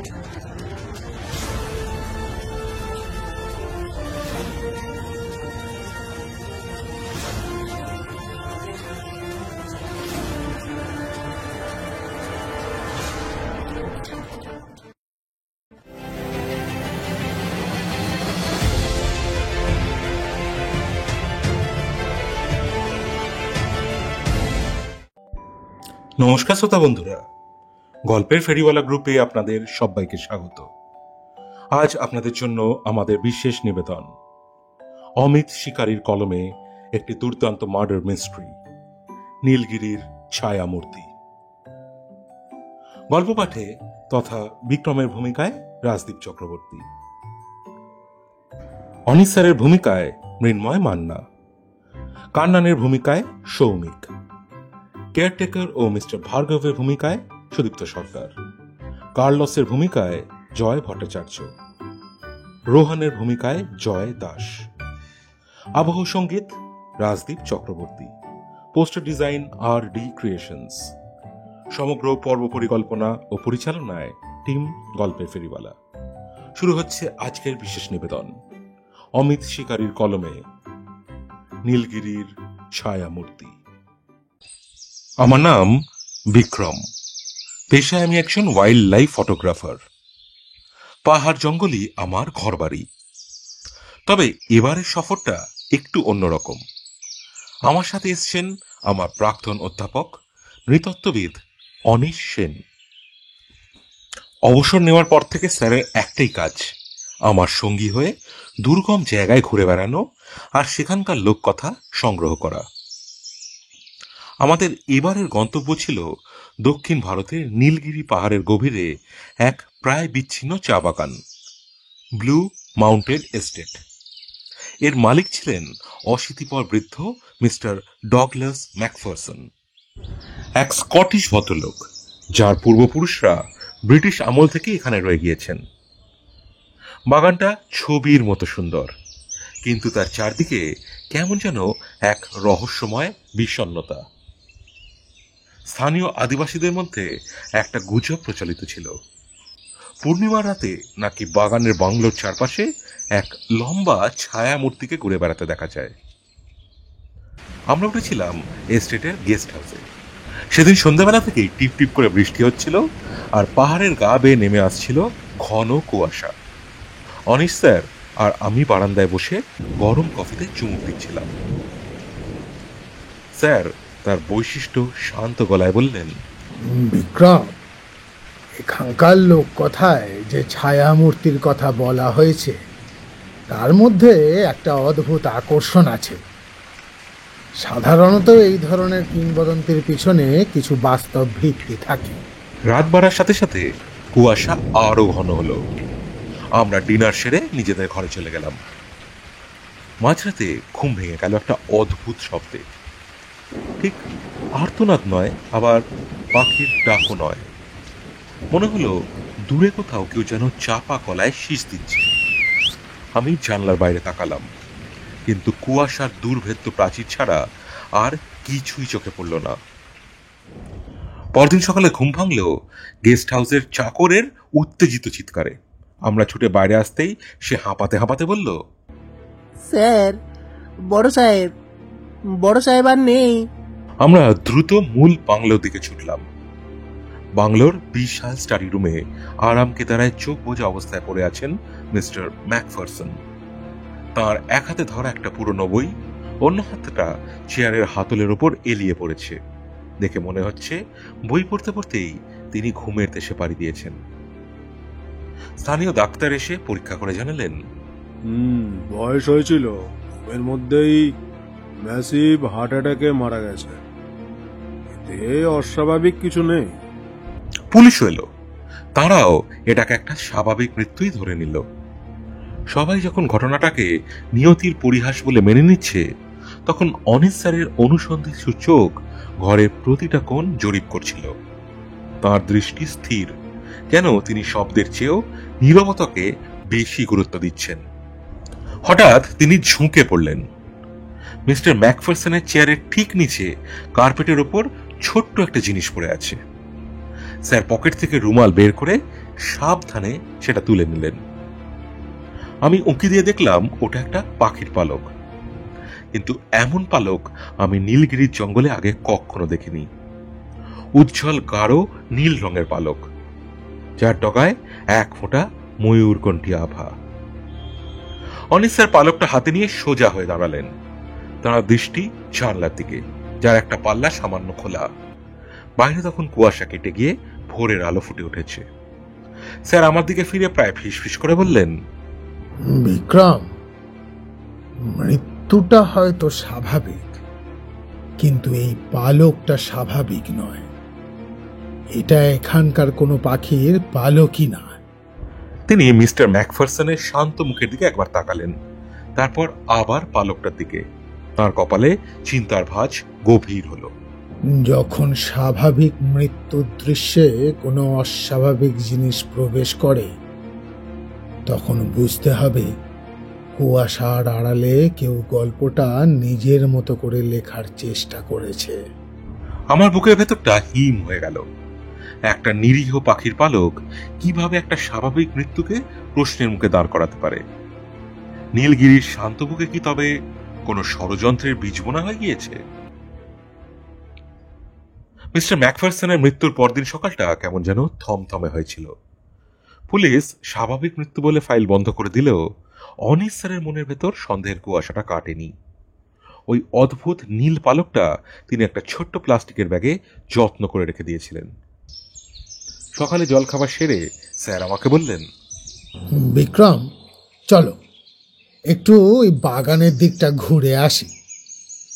নমস্কার শ্রোতা বন্ধুরা, গল্পের ফেরিওয়ালা গ্রুপে আপনাদের সবাইকে স্বাগত। আজ আপনাদের জন্য আমাদের বিশেষ নিবেদন, অমিত শিকারীর কলমে একটি দুর্দান্ত মার্ডার মিস্ট্রি, নীলগিরির ছায়ামূর্তি। গল্প পাঠে তথা বিক্রমের ভূমিকায় রাজদীপ চক্রবর্তী, অনিশ স্যারের ভূমিকায় মৃন্ময় মান্না, কান্নানের ভূমিকায় সৌমিক, কেয়ারটেকার ও মিস্টার ভার্গবের ভূমিকায় সুদীপ্ত সরকার, কার্লসের ভূমিকায় জয় ভট্টাচার্য, রোহানের ভূমিকায় জয় দাস, আবহ সঙ্গীত Rajdeep Chakraborty, poster design RD creations, সমগ্র পর্ব পরিকল্পনা ও পরিচালনায় টিম গল্পের ফেরিওয়ালা। শুরু হচ্ছে আজকের বিশেষ নিবেদন, অমিত শিকারীর কলমে নীলগিরির ছায়ামূর্তি। আমার নাম বিক্রম, পেশায় আমি একজন ওয়াইল্ড লাইফ ফটোগ্রাফার। পাহাড় জঙ্গলই আমার ঘরবাড়ি। তবে এবারের সফরটা একটু অন্যরকম। আমার সাথে এসছেন আমার প্রাক্তন অধ্যাপক নৃতত্ত্ববিদ অনিশ সেন। অবসর নেওয়ার পর থেকে স্যারের একটাই কাজ, আমার সঙ্গী হয়ে দুর্গম জায়গায় ঘুরে বেড়ানো আর সেখানকার লোককথা সংগ্রহ করা। আমাদের এবারের গন্তব্য ছিল দক্ষিণ ভারতের নীলগিরি পাহাড়ের গভীরে এক প্রায় বিচ্ছিন্ন চা বাগান, ব্লু মাউন্টেন এস্টেট। এর মালিক ছিলেন অশীতিপর বৃদ্ধ মিস্টার ডগলাস ম্যাকফারসন, এক স্কটিশ ভদ্রলোক যার পূর্বপুরুষরা ব্রিটিশ আমল থেকে এখানে রয়ে গিয়েছেন। বাগানটা ছবির মতো সুন্দর, কিন্তু তার চারদিকে কেমন যেন এক রহস্যময় বিষণ্ণতা। স্থানীয় আদিবাসীদের মধ্যে একটা গুজব প্রচলিত ছিল, পূর্ণিমার রাতে নাকি বাগানের বাংলোর চারপাশে এক লম্বা ছায়া মূর্তিকে ঘুরে বেড়াতে দেখা যায়। আমরা উঠেছিলাম এস্টেটের গেস্ট হাউসে। সেদিন সন্ধ্যাবেলা থেকেই টিপ টিপ করে বৃষ্টি হচ্ছিল আর পাহাড়ের গা বেয়ে নেমে আসছিল ঘন কুয়াশা। অনিশ স্যার আর আমি বারান্দায় বসে গরম কফিতে চুমুক দিচ্ছিলাম। স্যার তার বৈশিষ্ট্য শান্ত গলায় বললেন, বিক্রম, এখানকার লোক কথায় যে ছায়ামূর্তির কথা বলা হয়েছে তার মধ্যে একটা অদ্ভুত আকর্ষণ আছে। সাধারণত এই ধরনের কিংবদন্তির পিছনে কিছু বাস্তব ভিত্তি থাকে। রাত বাড়ার সাথে সাথে কুয়াশা আরো ঘন হলো। আমরা ডিনার সেরে নিজেদের ঘরে চলে গেলাম। মাঝরাতে ঘুম ভেঙে গেল একটা অদ্ভুত শব্দে। ঠিক আর্তনাদ নয়, আবার পাখির ডাকও নয়। মনে হলো দূরে কোথাও কেউ যেন চাপা গলায় শীষ দিচ্ছে। আমি জানলার বাইরে তাকালাম, কিন্তু কুয়াশার দুর্ভেদ্য প্রাচীর ছাড়া আর কিছুই চোখে পড়ল না। পরদিন সকালে ঘুম ভাঙলেও গেস্ট হাউসের চাকরের উত্তেজিত চিৎকারে। আমরা ছুটে বাইরে আসতেই সে হাঁপাতে হাঁপাতে বলল, স্যার, বড় সাহেব আর নেই। আমরা দ্রুত মূল বাংলোর দিকে ছুটলাম। বাংলোর বিশাল স্টাডি রুমে আরাম কেদারায় চোখ বোঝা অবস্থায় পড়ে আছেন মিস্টার ম্যাকফারসন। তার এক হাতে ধরা একটা পুরনো বই, অন্য হাতটা চেয়ারের হাতলের উপর এলিয়ে পড়েছে। দেখে মনে হচ্ছে বই পড়তে পড়তেই তিনি ঘুমের দেশে পাড়ি দিয়েছেন। স্থানীয় ডাক্তার এসে পরীক্ষা করে জানালেন, বয়স হয়েছিল, এর মধ্যেই ম্যাসিভ হার্ট অ্যাটাকে মারা গেছে। এতে অস্বাভাবিক কিছু নেই। পুলিশ এলো, তারাও এটাকে একটা স্বাভাবিক মৃত্যুই ধরে নিল। সবাই যখন ঘটনাটাকে নিয়তির পরিহাস বলে মেনে নিচ্ছে, তখন অনিশ স্যারের অনুসন্ধিৎসু চোখ ঘরের প্রতিটা কোণ জরিপ করছিল। তার দৃষ্টি স্থির, যেন তিনি শব্দের চেয়েও নীরবতাকে বেশি গুরুত্ব দিচ্ছেন। হঠাৎ তিনি ঝুঁকে পড়লেন। মিস্টার ম্যাকফারসনের চেয়ারের ঠিক নিচে কার্পেটের ওপর ছোট্ট একটা জিনিস পড়ে আছে। স্যার পকেট থেকে রুমাল বের করে সাবধানে সেটা তুলে নিলেন। আমি উঁকি দিয়ে দেখলাম ওটা একটা পাখির পালক, কিন্তু এমন পালক আমি নীলগিরির জঙ্গলে আগে কখনো দেখিনি। উজ্জ্বল গাঢ় নীল রঙের পালক, যার ডগায় এক ফোঁটা ময়ূরকণ্ঠী আভা। অনিস স্যার পালকটা হাতে নিয়ে সোজা হয়ে দাঁড়ালেন, তাঁর দৃষ্টি জানলার দিকে, যার একটা পাল্লা সামান্য খোলা। বাইরে তখন কুয়াশা কেটে গিয়ে ভোরের আলো ফুটে উঠেছে। স্যার আমার দিকে ফিরে প্রায় ফিসফিস করে বললেন, বিক্রম, মৃত্যুটা হয়তো স্বাভাবিক, কিন্তু এই পালকটা স্বাভাবিক নয়। এটা এখানকার কোনো পাখির পালকই না। তিনি মিস্টার ম্যাকফারসনের শান্ত মুখের দিকে একবার তাকালেন, তারপর আবার পালকটার দিকে। তার কপালে চিন্তার ভাঁজ গভীর হলো। যখন স্বাভাবিক মৃত্যুর দৃশ্যে কোনো অস্বাভাবিক জিনিস প্রবেশ করে, তখন বুঝতে হবে কুয়াশার আড়ালে কেউ গল্পটা নিজের মতো করে লেখার চেষ্টা করেছে। আমার বুকের ভেতরটা হিম হয়ে গেল। একটা নিরীহ পাখির পালক কিভাবে একটা স্বাভাবিক মৃত্যুকে প্রশ্নের মুখে দাঁড় করাতে পারে? নীলগিরির শান্ত বুকে কি তবে কোনো ষড়যন্ত্রের বীজ বোনা হয়ে গিয়েছে? মিস্টার ম্যাকফারসনের মৃত্যুর পরদিন সকালটা কেমন যেন থমথমে হয়েছিল। পুলিশ স্বাভাবিক মৃত্যু বলে ফাইল বন্ধ করে দিলেও অনিস স্যারের মনের ভেতর সন্দেহের কুয়াশাটা কাটেনি। ওই অদ্ভুত নীল পালকটা তিনি একটা ছোট্ট প্লাস্টিকের ব্যাগে যত্ন করে রেখে দিয়েছিলেন। সকালে জলখাবার সেরে স্যার আমাকে বললেন, বিক্রম, চলো একটু ওই বাগানের দিকটা ঘুরে আসি।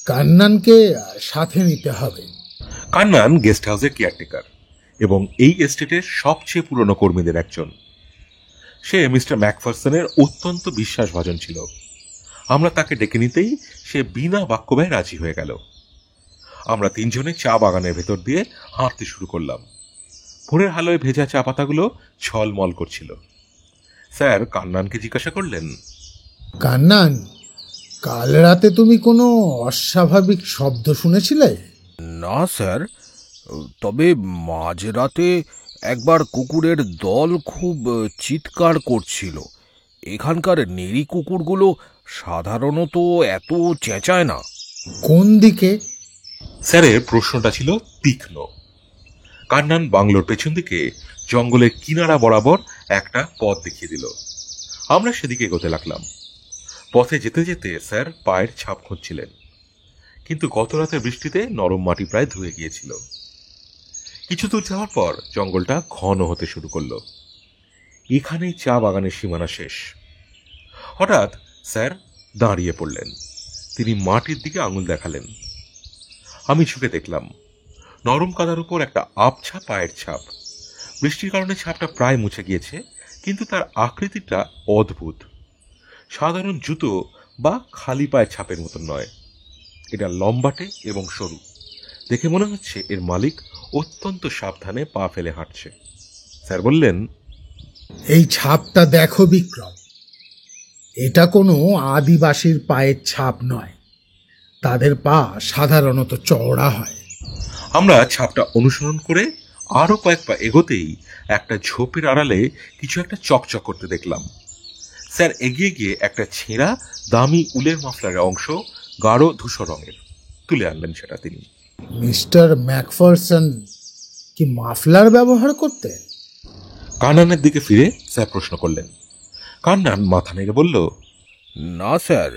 কান্নানকে সাথে নিতে হবে। কান্নান গেস্ট হাউসের কেয়ারটেকার এবং এই এস্টেটের সবচেয়ে পুরনো কর্মীদের একজন। সে মিস্টার ম্যাকফারসনের অত্যন্ত বিশ্বাসভাজন ছিল। আমরা তাকে ডেকে নিতেই সে বিনা বাক্য ব্যয়ে রাজি হয়ে গেল। আমরা তিনজনে চা বাগানের ভেতর দিয়ে হাঁটতে শুরু করলাম। ভোরের আলোয় ভেজা চা পাতাগুলো ঝলমল করছিল। স্যার কান্নানকে জিজ্ঞাসা করলেন, কান্নান, কাল রাতে তুমি কোনো অস্বাভাবিক শব্দ শুনেছিলে? না স্যার, তবে মাঝরাতে একবার কুকুরের দল খুব চিৎকার করছিল। এখানকার নেড়ি কুকুরগুলো সাধারণত এত চেঁচায় না। কোন দিকে? স্যারের প্রশ্নটা ছিল তীক্ষ্ণ। কান্নান বাংলোর পেছন দিকে জঙ্গলের কিনারা বরাবর একটা পথ দেখিয়ে দিল। আমরা সেদিকে এগোতে লাগলাম। পথে যেতে যেতে স্যার পায়ের ছাপ খুঁজছিলেন, কিন্তু গত রাতের বৃষ্টিতে নরম মাটি প্রায় ধুয়ে গিয়েছিল। কিছু দূর যাওয়ার পর জঙ্গলটা ঘন হতে শুরু করলো। এখানেই চা বাগানের সীমানা শেষ। হঠাৎ স্যার দাঁড়িয়ে পড়লেন। তিনি মাটির দিকে আঙুল দেখালেন। আমি ঝুঁকে দেখলাম নরম কাদার উপর একটা আবছা পায়ের ছাপ। বৃষ্টির কারণে ছাপটা প্রায় মুছে গিয়েছে, কিন্তু তার আকৃতিটা অদ্ভুত। সাধারণ জুতো বা খালি পায়ের ছাপের মতন নয়, এটা লম্বাটে এবং সরু। দেখে মনে হচ্ছে এর মালিক অত্যন্ত সাবধানে পা ফেলে হাঁটছে। স্যার বললেন, এই ছাপটা দেখো বিক্রম, এটা কোনো আদিবাসীর পায়ের ছাপ নয়। তাদের পা সাধারণত চওড়া হয়। আমরা ছাপটা অনুসরণ করে আরো কয়েক পা এগোতেই একটা ঝোপের আড়ালে কিছু একটা চকচক করতে দেখলাম। স্যার এগিয়ে গিয়ে একটা ছেঁড়া দামি উলের মাফলারের অংশ গাঢ় ধূসর রঙের তুলে আনলেন। সেটা তিনি। মিস্টার ম্যাকফারসন কি মাফলার ব্যবহার করতে? কান্নানের দিকে ফিরে স্যার প্রশ্ন করলেন। কান্নান মাথা নেড়ে বলল, না স্যার,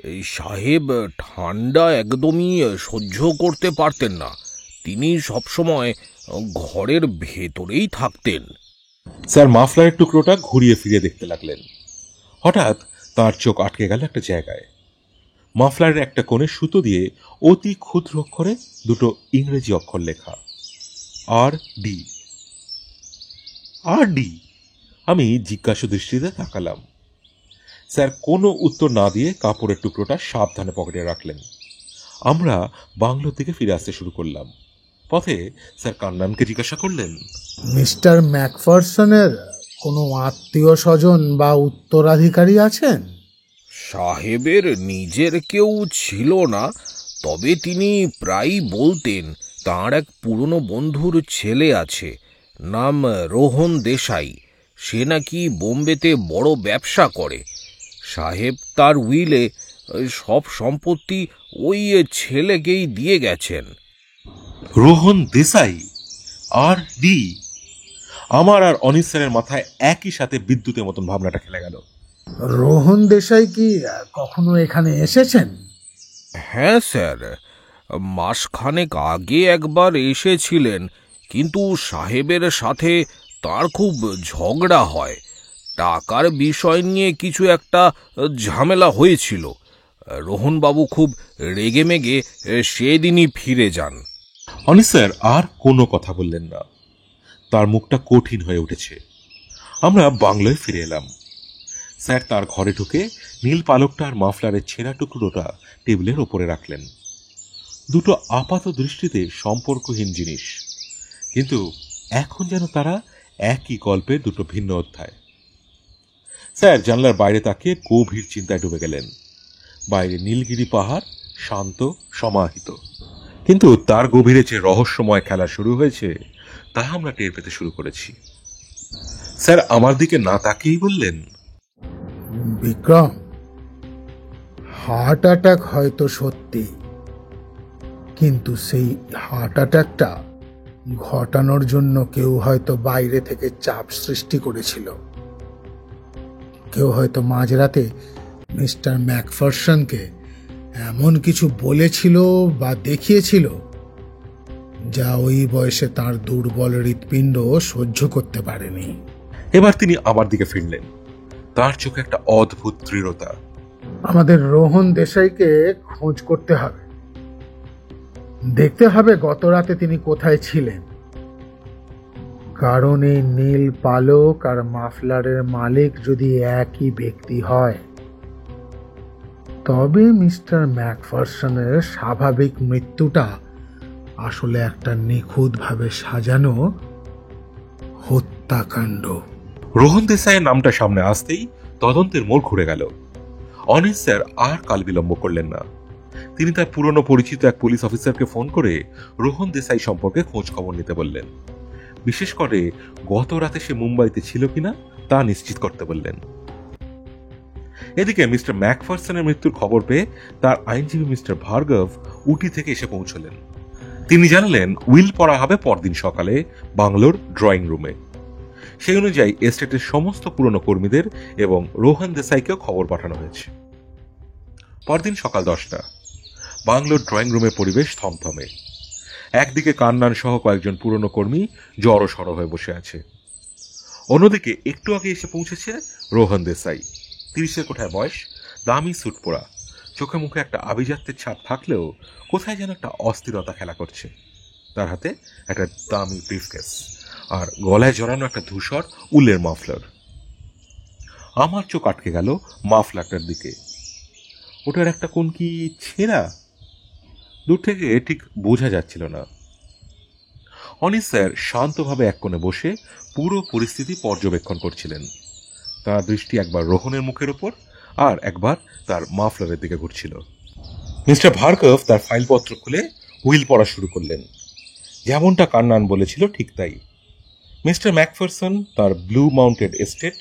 এই সাহেব ঠান্ডা একদমই সহ্য করতে পারতেন না। তিনি সবসময় ঘরের ভেতরেই থাকতেন। স্যার মাফলারের টুকরোটা ঘুরিয়ে ফিরিয়ে দেখতে লাগলেন। হঠাৎ তার চোখ আটকে গেল একটা জায়গায়। মাফলারের একটা কোণে সুতো দিয়ে অতি ক্ষুদ্র অক্ষরে দুটো ইংরেজি অক্ষর লেখা, আর ডি। আর ডি। আমি জিজ্ঞাসা দৃষ্টিতে তাকালাম। স্যার কোনো উত্তর না দিয়ে কাপড়ের টুকরোটা সাবধানে পকেটে রাখলেন। আমরা বাংলোর দিকে ফিরে আসতে শুরু করলাম। পথে স্যার কান্নানকে জিজ্ঞাসা করলেন, মিস্টার ম্যাকফারসনের কোনো আত্মীয় স্বজন বা উত্তরাধিকারী আছেন? সাহেবের নিজের কেউ ছিল না, তবে তিনি প্রায়ই বলতেন তাঁর এক পুরনো বন্ধুর ছেলে আছে। নাম রোহন দেশাই। সে নাকি বোম্বেতে বড় ব্যবসা করে। সাহেব তার উইলে সব সম্পত্তি ওই ছেলেকেই দিয়ে গেছেন। রোহন দেশাই আর ডি। আমার আর অনিস স্যারের মাথায় একই সাথে বিদ্যুতের মতন ভাবনাটা খেলে গেল। রোহন দেশাই কি কখনো এখানে এসেছেন? হ্যাঁ স্যার, মাসখানেক আগে একবার এসেছিলেন, কিন্তু সাহেবের সাথে তার খুব ঝগড়া হয়। টাকার বিষয় নিয়ে কিছু একটা ঝামেলা হয়েছিল। রোহনবাবু খুব রেগেমেগে সেদিনই ফিরে যান। অনিস স্যার আর কোনো কথা বললেন না, তার মুখটা কঠিন হয়ে উঠেছে। আমরা বাংলায় ফিরে এলাম। স্যার তার ঘরে ঢুকে নীল পালকটা আর মাফলারের ছেঁড়া টুকরোটা টেবিলের ওপরে রাখলেন। দুটো আপাত দৃষ্টিতে সম্পর্কহীন জিনিস, কিন্তু এখন যেন তারা একই গল্পের দুটো ভিন্ন অধ্যায়। স্যার জানলার বাইরে তাকিয়ে গভীর চিন্তায় ডুবে গেলেন। বাইরে নীলগিরি পাহাড় শান্ত সমাহিত, কিন্তু তার গভীরে যে রহস্যময় খেলা শুরু হয়েছে তা আমরা টের পেতে শুরু করেছি। স্যার আমার দিকে না তাকিয়েই বললেন, বিক্রম, হার্ট অ্যাটাক হয়তো সত্যি, কিন্তু সেই হার্ট অ্যাটাকটা ঘটানোর জন্য কেউ হয়তো বাইরে থেকে চাপ সৃষ্টি করেছিল। কেউ হয়তো মাঝরাতে মিস্টার ম্যাকফারসনকে এমন কিছু বলেছিল বা দেখিয়েছিল যা ওই বয়সে তার দুর্বল হৃৎপিণ্ড সহ্য করতে পারেনি। এবার তিনি আমার দিকে ফিরলেন, তার চোখে একটা অদ্ভুত দৃঢ়তা। আমাদের রোহন দেশাইকে খোঁজ করতে হবে, দেখতে হবে গত রাতে তিনি কোথায় ছিলেন। কারণ এই নীল পালক আর মাফলারের মালিক যদি একই ব্যক্তি হয়, তবে মিস্টার ম্যাকফারসনের স্বাভাবিক মৃত্যুটা আসলে একটা নিখুঁতভাবে সাজানো হত্যাকাণ্ড। রোহন দেশাইয়ের নামটা সামনে আসতেই তদন্তের মোড় ঘুরে গেল। অনিস স্যার আর কাল বিলম্ব করলেন না। তিনি তার পুরনো পরিচিত এক পুলিশ অফিসারকে ফোন করে রোহন দেশাই সম্পর্কে খোঁজ খবর নিতে বললেন। বিশেষ করে গত রাতে সে মুম্বাইতে ছিল কিনা তা নিশ্চিত করতে বললেন। এদিকে মিস্টার ম্যাকফারসনের মৃত্যুর খবর পেয়ে তার আইনজীবী মিস্টার ভার্গব উটি থেকে এসে পৌঁছলেন। তিনি জানালেন উইল পড়া হবে পরদিন সকালে বাংলোর ড্রয়িং রুমে। সেই অনুযায়ী এস্টেটের সমস্ত পুরনো কর্মীদের এবং রোহন দেশাইকেও খবর পাঠানো হয়েছে। পরদিন সকাল 10টা। বাংলোর ড্রয়িং রুমের পরিবেশ থমথমে। একদিকে কান্নান সহ কয়েকজন পুরনো কর্মী জড়সড় হয়ে বসে আছে, অন্যদিকে একটু আগে এসে পৌঁছেছে রোহন দেশাই। 30-এর কোঠায় বয়স, দামি স্যুট পরা, চোখে মুখে একটা আভিজাত্যের ছাপ থাকলেও কোথায় যেন একটা অস্থিরতা খেলা করছে। তার হাতে একটা দামি ব্রিফকেস আর গলায় জড়ানো একটা ধূসর উলের মাফলার। আমার চোখ আটকে গেল মাফলারটার দিকে। ওটার একটা কোন কি ছেঁড়া, দূর থেকে ঠিক বোঝা যাচ্ছিল না। অনিস স্যার শান্তভাবে এক কোণে বসে পুরো পরিস্থিতি পর্যবেক্ষণ করছিলেন। তার দৃষ্টি একবার রোহনের মুখের উপর আর একবার তার মাফলারের দিকে ঘুরছিল। মিস্টার ভার্গব তার ফাইলপত্র খুলে হুইল পড়া শুরু করলেন। যেমনটা কান্নান বলেছিল ঠিক তাই। মিস্টার ম্যাকফারসন তার ব্লু মাউন্টেড এস্টেট,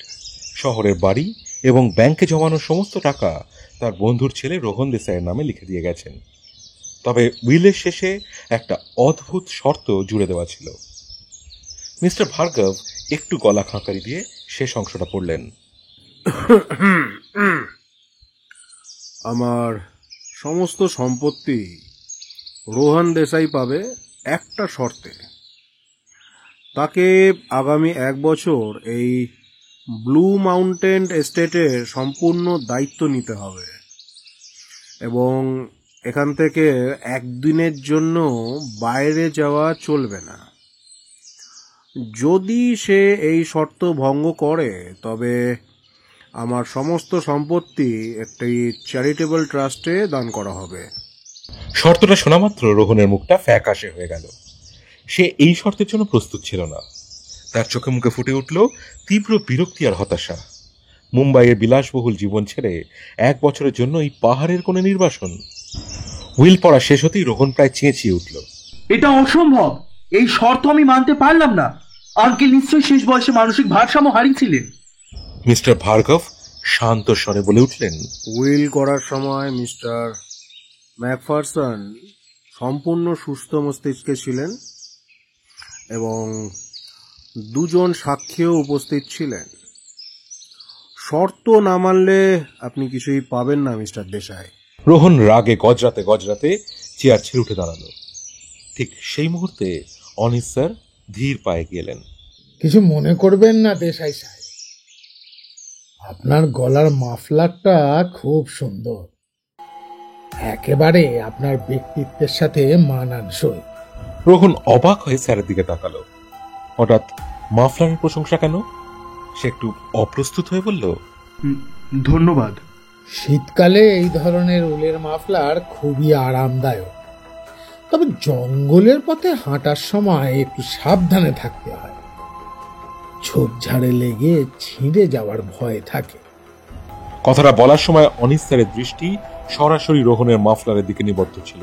শহরের বাড়ি এবং ব্যাংকে জমানো সমস্ত টাকা তার বন্ধুর ছেলে রোহন দেশাইয়ের নামে লিখে দিয়ে গেছেন। তবে উইলের শেষে একটা অদ্ভুত শর্ত জুড়ে দেওয়া ছিল। মিস্টার ভার্গব একটু গলা খাঁকারি দিয়ে শেষ অংশটা পড়লেন। আমার সমস্ত সম্পত্তি রোহন দেশাই পাবে একটা শর্তে। তাকে আগামী 1 বছর এই ব্লু মাউন্টেন এস্টেটের সম্পূর্ণ দায়িত্ব নিতে হবে এবং এখান থেকে একদিনের জন্য বাইরে যাওয়া চলবে না। যদি সে এই শর্ত ভঙ্গ করে তবে আমার সমস্ত সম্পত্তি একটি চ্যারিটেবল ট্রাস্টে দান করা হবে। শর্তটা শোনা মাত্র রোহনের মুখটা ফ্যাকাশে হয়ে গেল। সে এই শর্তের জন্য প্রস্তুত ছিল না। তার চোখে মুখে ফুটে উঠল তীব্র বিরক্তি আর হতাশা। মুম্বাইয়ের বিলাসবহুল জীবন ছেড়ে 1 বছরের জন্য এই পাহাড়ের কোণে নির্বাসন। হুইল পড়া শেষ হতেই রোহন প্রায় চেঁচিয়ে উঠল, এটা অসম্ভব, এই শর্ত আমি মানতে পারলাম না। আঙ্কেল নিশ্চয়ই শেষ বয়সে মানসিক ভারসাম্য হারিয়েছিলেন। মিস্টার ভার্গব শান্ত স্বরে বলে উঠলেন, উইল করার সময় মিস্টার ম্যাকফারসন সম্পূর্ণ সুস্থ মস্তিষ্কে ছিলেন এবং দুজন সাক্ষীও উপস্থিত ছিলেন। শর্ত না মানলে আপনি কিছুই পাবেন না মিস্টার দেশাই। রোহন রাগে গজরাতে গজরাতে চেয়ার ছেড়ে উঠে দাঁড়ালো। ঠিক সেই মুহূর্তে অনিস স্যার ধীর পায়ে গেলেন। কিছু মনে করবেন না দেশাই সাহেব, আপনার গলার মাফলারটা খুব সুন্দর, একেবারে আপনার ব্যক্তিত্বের সাথে মানানসই। রোহন অবাক হয়ে স্যারের দিকে তাকালো। হঠাৎ মাফলারের প্রশংসা কেন? সে একটু অপ্রস্তুত হয়ে বলল, ধন্যবাদ। শীতকালে এই ধরনের উলের মাফলার খুবই আরামদায়ক, তবে জঙ্গলের পথে হাঁটার সময় একটু সাবধানে থাকতে হয়, ঝোপঝাড়ে লেগে ছিঁড়ে যাওয়ার ভয় থাকে। কথাটা বলার সময় অনিস স্যারের দৃষ্টি সরাসরি রোহনের মাফলারের দিকে নিবদ্ধ ছিল।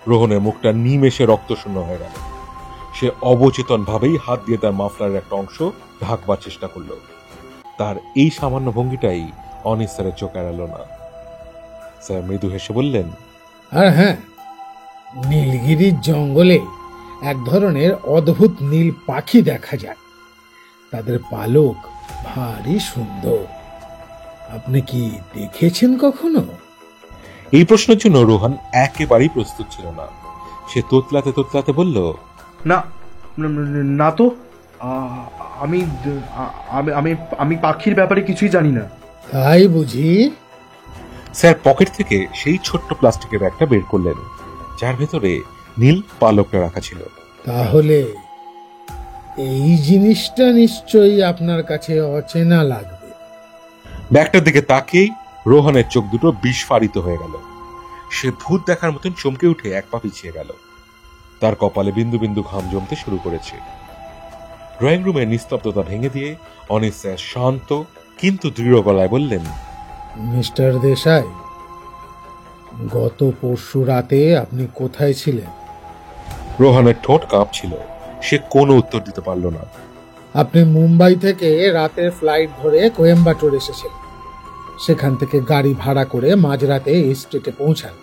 রোহনের মুখটা নিমেষে রক্তশূন্য হয়ে গেল। সে অবচেতন ভাবেই হাত দিয়ে তার মাফলারের একটা অংশ ঢাকবার চেষ্টা করল। তার এই সামান্য ভঙ্গিটাই অনিস স্যারের চোখ এড়াল না। স্যার মৃদু হেসে বললেন, আর হ্যাঁ, নীলগিরির জঙ্গলে এক ধরনের অদ্ভুত নীল পাখি দেখা যায়, তাদের পালক ভারী সুন্দর। আপনি কি দেখেছেন কখনো? এই প্রশ্নের জন্য রোহন একেবারেই প্রস্তুত ছিল না। সে তোতলাতে তোতলাতে বলল, না না তো, আমি আমি আমি পাখির ব্যাপারে কিছুই জানি না। তাই বুঝি? স্যার পকেট থেকে সেই ছোট্ট প্লাস্টিকের ব্যাগটা বের করলেন, যার ভেতরে নীল পালকটা রাখা ছিল। তাহলে এই জিনিসটা নিশ্চয়ই আপনার কাছে অচেনা লাগবে। ব্যাগটার দিকে তাকিয়েই রোহনের চোখ দুটো বিস্ফারিত হয়ে গেল। সে ভূত দেখার মতন চমকে উঠে এক পা পিছিয়ে গেল। তার কপালে বিন্দু বিন্দু ঘাম জমতে শুরু করেছে। ড্রয়িং রুমের নিস্তব্ধতা ভেঙে দিয়ে অনিস স্যার শান্ত কিন্তু দৃঢ় গলায় বললেন, মিস্টার দেশাই, গত পরশু রাতে আপনি কোথায় ছিলেন? রোহনের ঠোঁট কাঁপছিল। সে কোনো উত্তর দিতে পারল না। আপনি মুম্বাই থেকে রাতের ফ্লাইট ধরে কোয়েম্বাটোর এসেছিলেন। সেখান থেকে গাড়ি ভাড়া করে মাঝরাতে স্টেটে পৌঁছান।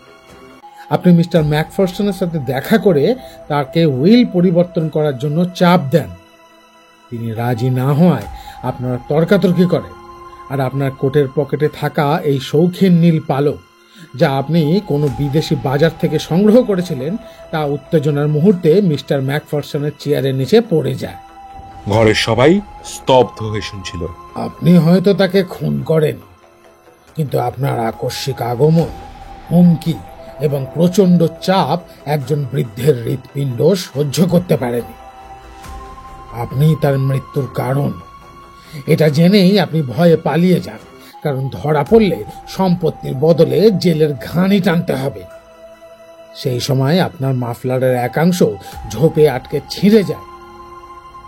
আপনি মিস্টার ম্যাকফারসনের সাথে দেখা করে তাকে উইল পরিবর্তন করার জন্য চাপ দেন। তিনি রাজি না হওয়ায় আপনারা তর্কাতর্কি করেন, আর আপনার কোটের পকেটে থাকা এই শৌখিন নীল পালক, যা আপনি কোনো বিদেশি বাজার থেকে সংগ্রহ করেছিলেন, তা উত্তেজনার মুহূর্তে মিস্টার ম্যাকফারসনের চেয়ারের নিচে পড়ে যায়। ঘরের সবাই স্তব্ধ হয়ে শুনছিল। আপনি হয়তো তাকে খুন করেন, কিন্তু আপনার আকস্মিক আগমন, হুমকি এবং প্রচন্ড চাপ একজন বৃদ্ধের হৃৎপিণ্ড সহ্য করতে পারেনি। আপনি তার মৃত্যুর কারণ। এটা জেনেই আপনি ভয়ে পালিয়ে যান, কারণ ধরা পড়লে সম্পত্তির বদলে জেলের ঘানি টানতে হবে। সেই সময় আপনার মাফলারের একাংশ ঝোপে আটকে ছিঁড়ে যায়,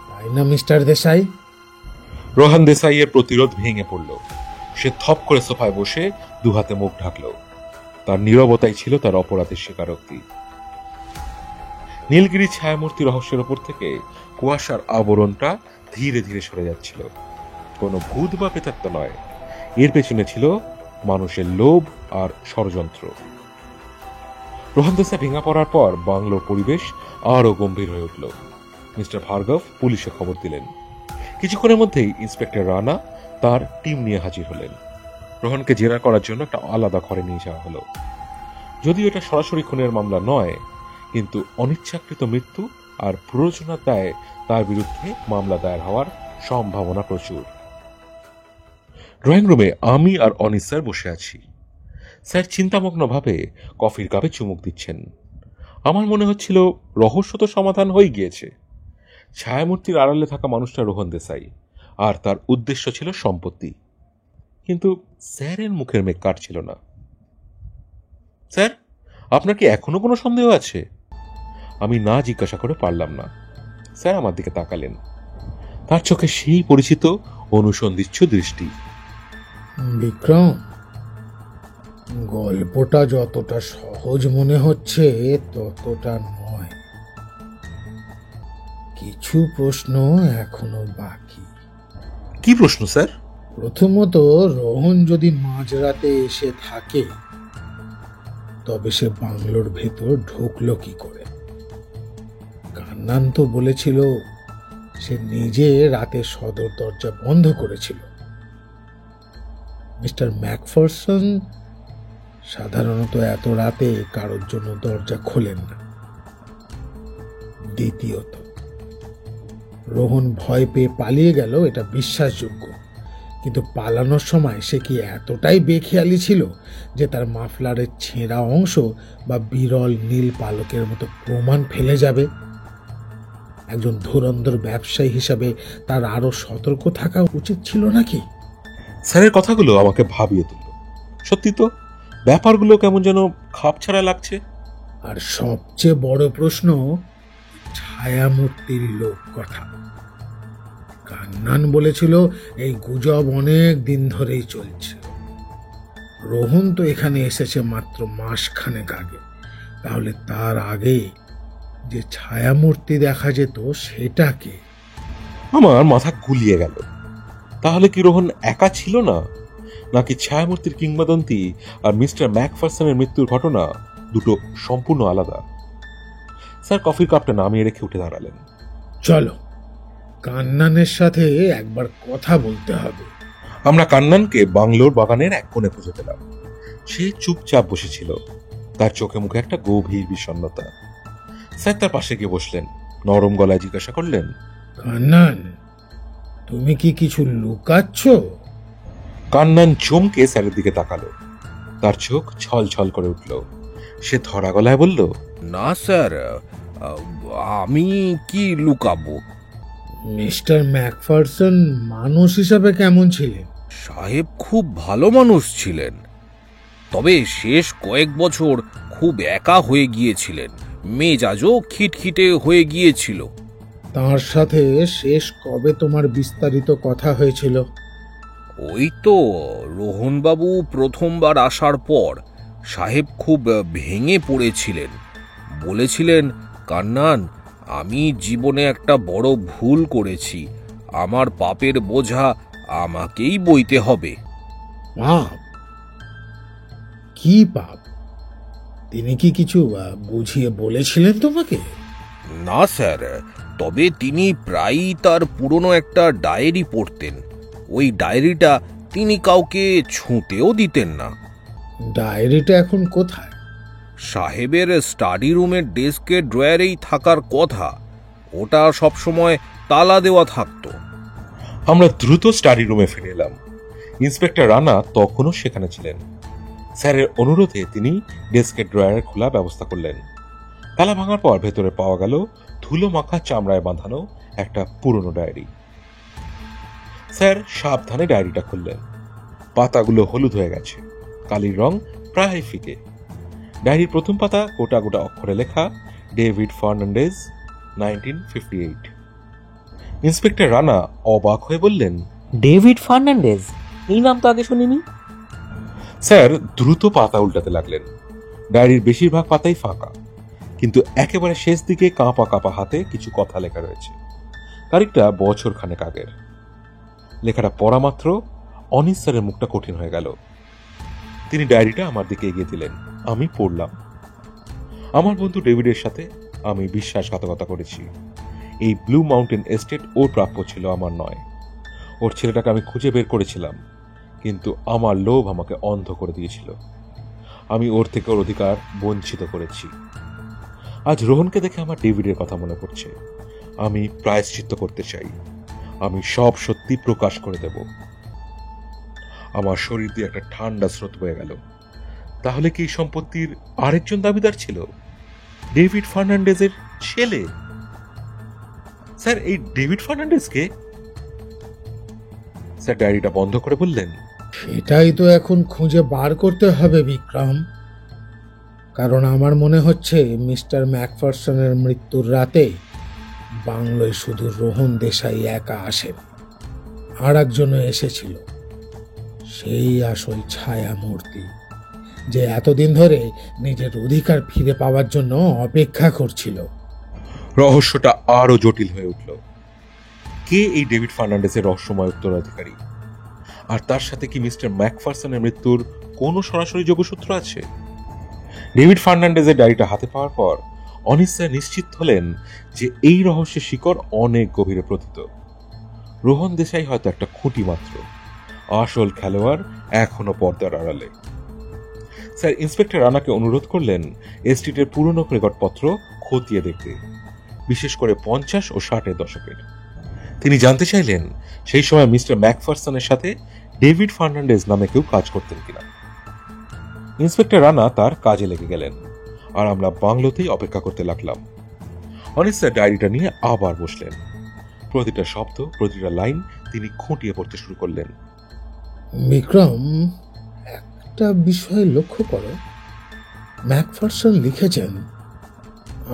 তাই না মিস্টার দেশাই? রোহন দেসাইয়ের প্রতিরোধ ভেঙে পড়ল। সে থপ করে সোফায় বসে দুহাতে মুখ ঢাকল। তার নীরবতাই ছিল তার অপরাধের স্বীকারোক্তি। নীলগিরি ছায়ামূর্তি রহস্যের ওপর থেকে কুয়াশার আবরণটা ধীরে ধীরে সরে যাচ্ছিল। কোনো ভূত বা প্রেতাত্ম নয়, এর পেছনে ছিল মানুষের লোভ আর ষড়যন্ত্র। রোহন দেসাই ভেঙে পড়ার পর বাংলোর পরিবেশ আরো গম্ভীর হয়ে উঠল। মিস্টার ভার্গব পুলিশে খবর দিলেন। কিছুক্ষণের মধ্যেই ইন্সপেক্টর রানা তার টিম নিয়ে হাজির হলেন। রোহনকে জেরা করার জন্য একটা আলাদা ঘরে নিয়ে যাওয়া হলো। যদিও এটা সরাসরি খুনের মামলা নয়, কিন্তু অনিচ্ছাকৃত মৃত্যু আর প্ররোচনার দায়ে তার বিরুদ্ধে মামলা দায়ের হওয়ার সম্ভাবনা প্রচুর। ড্রয়িং রুমে আমি আর অনিস স্যার বসে আছি। স্যার চিন্তামগ্নভাবে কফির কাপে চুমুক দিচ্ছেন। আমার মনে হচ্ছিল রহস্য তো সমাধান হয়ে গিয়েছে। ছায়ামূর্তির আড়ালে থাকা মানুষটা রোহন দেসাই, আর তার উদ্দেশ্য ছিল সম্পত্তি। কিন্তু স্যারের মুখের মেঘ কাটছিল না। স্যার, আপনার কি এখনো কোনো সন্দেহ আছে? আমি না জিজ্ঞাসা করে পারলাম না। স্যার আমার দিকে তাকালেন। তার চোখে সেই পরিচিত অনুসন্ধিৎসু দৃষ্টি। বিক্রম, গল্পটা যতটা সহজ মনে হচ্ছে ততটা নয়। কিছু প্রশ্ন এখনো বাকি। কি প্রশ্ন স্যার? প্রথমত, রোহন যদি মাঝরাতে এসে থাকে তবে সে বাংলোর ভেতর ঢুকলো কি করে? কান্নান তো বলেছিল সে নিজে রাতে সদর দরজা বন্ধ করেছিল। মিস্টার ম্যাকফারসন সাধারণত এত রাতে কারোর জন্য দরজা খোলেন না। দ্বিতীয়ত, রোহন ভয় পেয়ে পালিয়ে গেল এটা বিশ্বাসযোগ্য, কিন্তু পালানোর সময় সে কি এতটাই বেখেয়ালি ছিল যে তার মাফলারের ছেঁড়া অংশ বা বিরল নীল পালকের মতো প্রমাণ ফেলে যাবে? একজন ধুরন্ধর ব্যবসায়ী হিসাবে তার আরো সতর্ক থাকা উচিত ছিল নাকি? স্যারের কথাগুলো আমাকে ভাবিয়ে তুলল। সত্যি তো, ব্যাপারগুলো কেমন যেন খাপ ছাড়া লাগছে। আর সবচেয়ে বড় প্রশ্ন, ছায়ামূর্তির লোক কথা। কান্নান বলেছিল এই গুজব অনেক দিন ধরেই চলছে। রোহন তো এখানে এসেছে মাত্র মাসখানেক আগে, তাহলে তার আগে যে ছায়ামূর্তি দেখা যেত সেটা কে? আমার মাথা গুলিয়ে গেল। তাহলে কি রোহন একা ছিল না, নাকি ছায়ামূর্তির কিংবদন্তি আর মিস্টার ম্যাকফারসনের মৃত্যুর ঘটনা দুটো সম্পূর্ণ আলাদা? স্যার কফির কাপটা নামিয়ে রেখে উঠে দাঁড়ালেন। চলো, কান্নানের সাথে একবার কথা বলতে হবে। আমরা কান্নানকে বাংলোর বাগানের এক কোণে খুঁজে পেলাম। সে চুপচাপ বসেছিল, তার চোখে মুখে একটা গভীর বিষণ্ণতা। স্যার তার পাশে গিয়ে বসলেন, নরম গলায় জিজ্ঞাসা করলেন, কান্নান, তুমি কি কিছু লুকাচ্ছ? কান্নান চমকে স্যারের দিকে তাকালো। তার চোখ ছল ছল করে উঠল। সে ধরা গলায় বলল, না স্যার, আমি কি লুকাবো? মিস্টার ম্যাকফারসন মানুষ হিসাবে কেমন ছিলেন? সাহেব খুব ভালো মানুষ ছিলেন, তবে শেষ কয়েক বছর খুব একা হয়ে গিয়েছিলেন। মেজাজও খিটখিটে হয়ে গিয়েছিল। তার সাথে শেষ কবে তোমার বিস্তারিত কথা হয়েছিল? ওই তো রোহনবাবু প্রথমবার আসার পর সাহেব খুব ভেঙে পড়েছিলেন। বলেছিলেন, কান্নান, আমি জীবনে একটা বড় ভুল করেছি, আমার পাপের বোঝা আমাকেই বইতে হবে। পাপ? কি পাপ? তিনি কি কিছু বুঝিয়ে বলেছিলেন তোমাকে? না স্যার, তবে তিনি প্রায়ই তার পুরনো একটা ডায়েরি পড়তেন। ওই ডায়েরিটা তিনি কাউকে ছুঁতেও দিতেন না। ডায়েরিটা এখন কোথায়? সাহেবের স্টাডি রুমের ডেস্কের ড্রয়ারেই থাকার কথা। ওটা সবসময় তালা দেওয়া থাকতো। আমরা দ্রুত স্টাডি রুমে ফিরে এলাম। ইন্সপেক্টর রানা তখনও সেখানে ছিলেন। স্যারের অনুরোধে তিনি ডেস্কের ড্রয়ার খোলা ব্যবস্থা করলেন। তালা ভাঙার পর ভেতরে পাওয়া গেল ধুলো মাখা চামড়ায় বাঁধানো একটা পুরনো ডায়েরি। স্যার সাবধানে ডায়েরিটা খুললেন। পাতাগুলো হলুদ হয়ে গেছে, কালির রং প্রায় ফিকে। ডায়েরির প্রথম পাতা গোটা গোটা অক্ষরে লেখা, ডেভিড ফার্নান্ডেজ, 1958। ইন্সপেক্টর রানা অবাক হয়ে বললেন, ডেভিড ফার্নান্ডেজ? এই নাম তো আগে শুনিনি। স্যার দ্রুত পাতা উল্টাতে লাগলেন। ডায়েরির বেশিরভাগ পাতাই ফাঁকা, কিন্তু একেবারে শেষ দিকে কাঁপা কাঁপা হাতে কিছু কথা লেখা রয়েছে। তারিখটা বছর খানেক আগের। লেখাটা পড়া মাত্র অনিস স্যারের মুখটা কঠিন হয়ে গেল। তিনি ডায়েরিটা আমার দিকে এগিয়ে দিলেন। আমি পড়লাম, আমার বন্ধু ডেভিডের সাথে আমি বিশ্বাসঘাতকতা করেছি। এই ব্লু মাউন্টেন এস্টেট ওর প্রাপ্য ছিল, আমার নয়। ওর ছেলেটাকে আমি খুঁজে বের করেছিলাম, কিন্তু আমার লোভ আমাকে অন্ধ করে দিয়েছিল। আমি ওর থেকে ওর অধিকার বঞ্চিত করেছি। আজ রোহনকে দেখে আমার ডেভিডের কথা মনে পড়ছে। আমি প্রায়শ্চিত্ত করতে চাই। আমি সব সত্যি প্রকাশ করে দেব। আমার শরীর দিয়ে একটা ঠান্ডা স্রোত বয়ে গেল। তাহলে কি এই সম্পত্তির আরেকজন দাবিদার ছিল? ডেভিড ফার্নান্ডেজের ছেলে? স্যার, এই ডেভিড ফার্নান্ডেজকে? স্যার ডায়েরিটা বন্ধ করে বললেন, সেটাই তো এখন খুঁজে বার করতে হবে বিক্রম। কারণ আমার মনে হচ্ছে মিস্টার ম্যাকফারসনের মৃত্যুর রাতে বাংলোয় শুধু রোহন দেশাই একা আসেন, আর একজনও এসেছিল। সেই আসল ছায়ামূর্তি, যে এতদিন ধরে নিজের অধিকার ফিরে পাওয়ার জন্য অপেক্ষা করছিল। রহস্যটা আরো জটিল হয়ে উঠল। কে এই ডেভিড ফার্নান্ডেসের রহস্যময় উত্তরাধিকারী? আর তার সাথে কি মিস্টার ম্যাকফারসনের মৃত্যুর কোনো সরাসরি যোগসূত্র আছে? ডেভিড ফার্নান্ডেজের ডায়েরিটা হাতে পাওয়ার পর অনিস স্যার নিশ্চিত হলেন যে এই রহস্যের শিকড় অনেক গভীরে প্রথিত। রোহন দেশাই হয়তো একটা খুঁটি মাত্র, আসল খেলোয়াড় এখনো পর্দার আড়ালে। স্যার ইন্সপেক্টর রানাকে অনুরোধ করলেন এস্টেটের পুরনো রেকর্ডপত্র খতিয়ে দেখতে, বিশেষ করে 50 ও 60-এর দশকের। তিনি জানতে চাইলেন সেই সময় মিস্টার ম্যাকফারসনের সাথে ডেভিড ফার্নান্ডেজ নামে কেউ কাজ করতেন কিনা। ইন্সপেক্টর রানা তার কাজে লেগে গেলেন, আর আমরা বাংলোতেই অপেক্ষা করতে লাগলাম। অনিস স্যার ডায়েরিটা নিয়ে আবার বসলেন। প্রতিটা শব্দ, প্রতিটা লাইন তিনি খুঁটিয়ে পড়তে শুরু করলেন। বিক্রম, একটা বিষয় লক্ষ্য করো। ম্যাকফারসন লিখেছেন,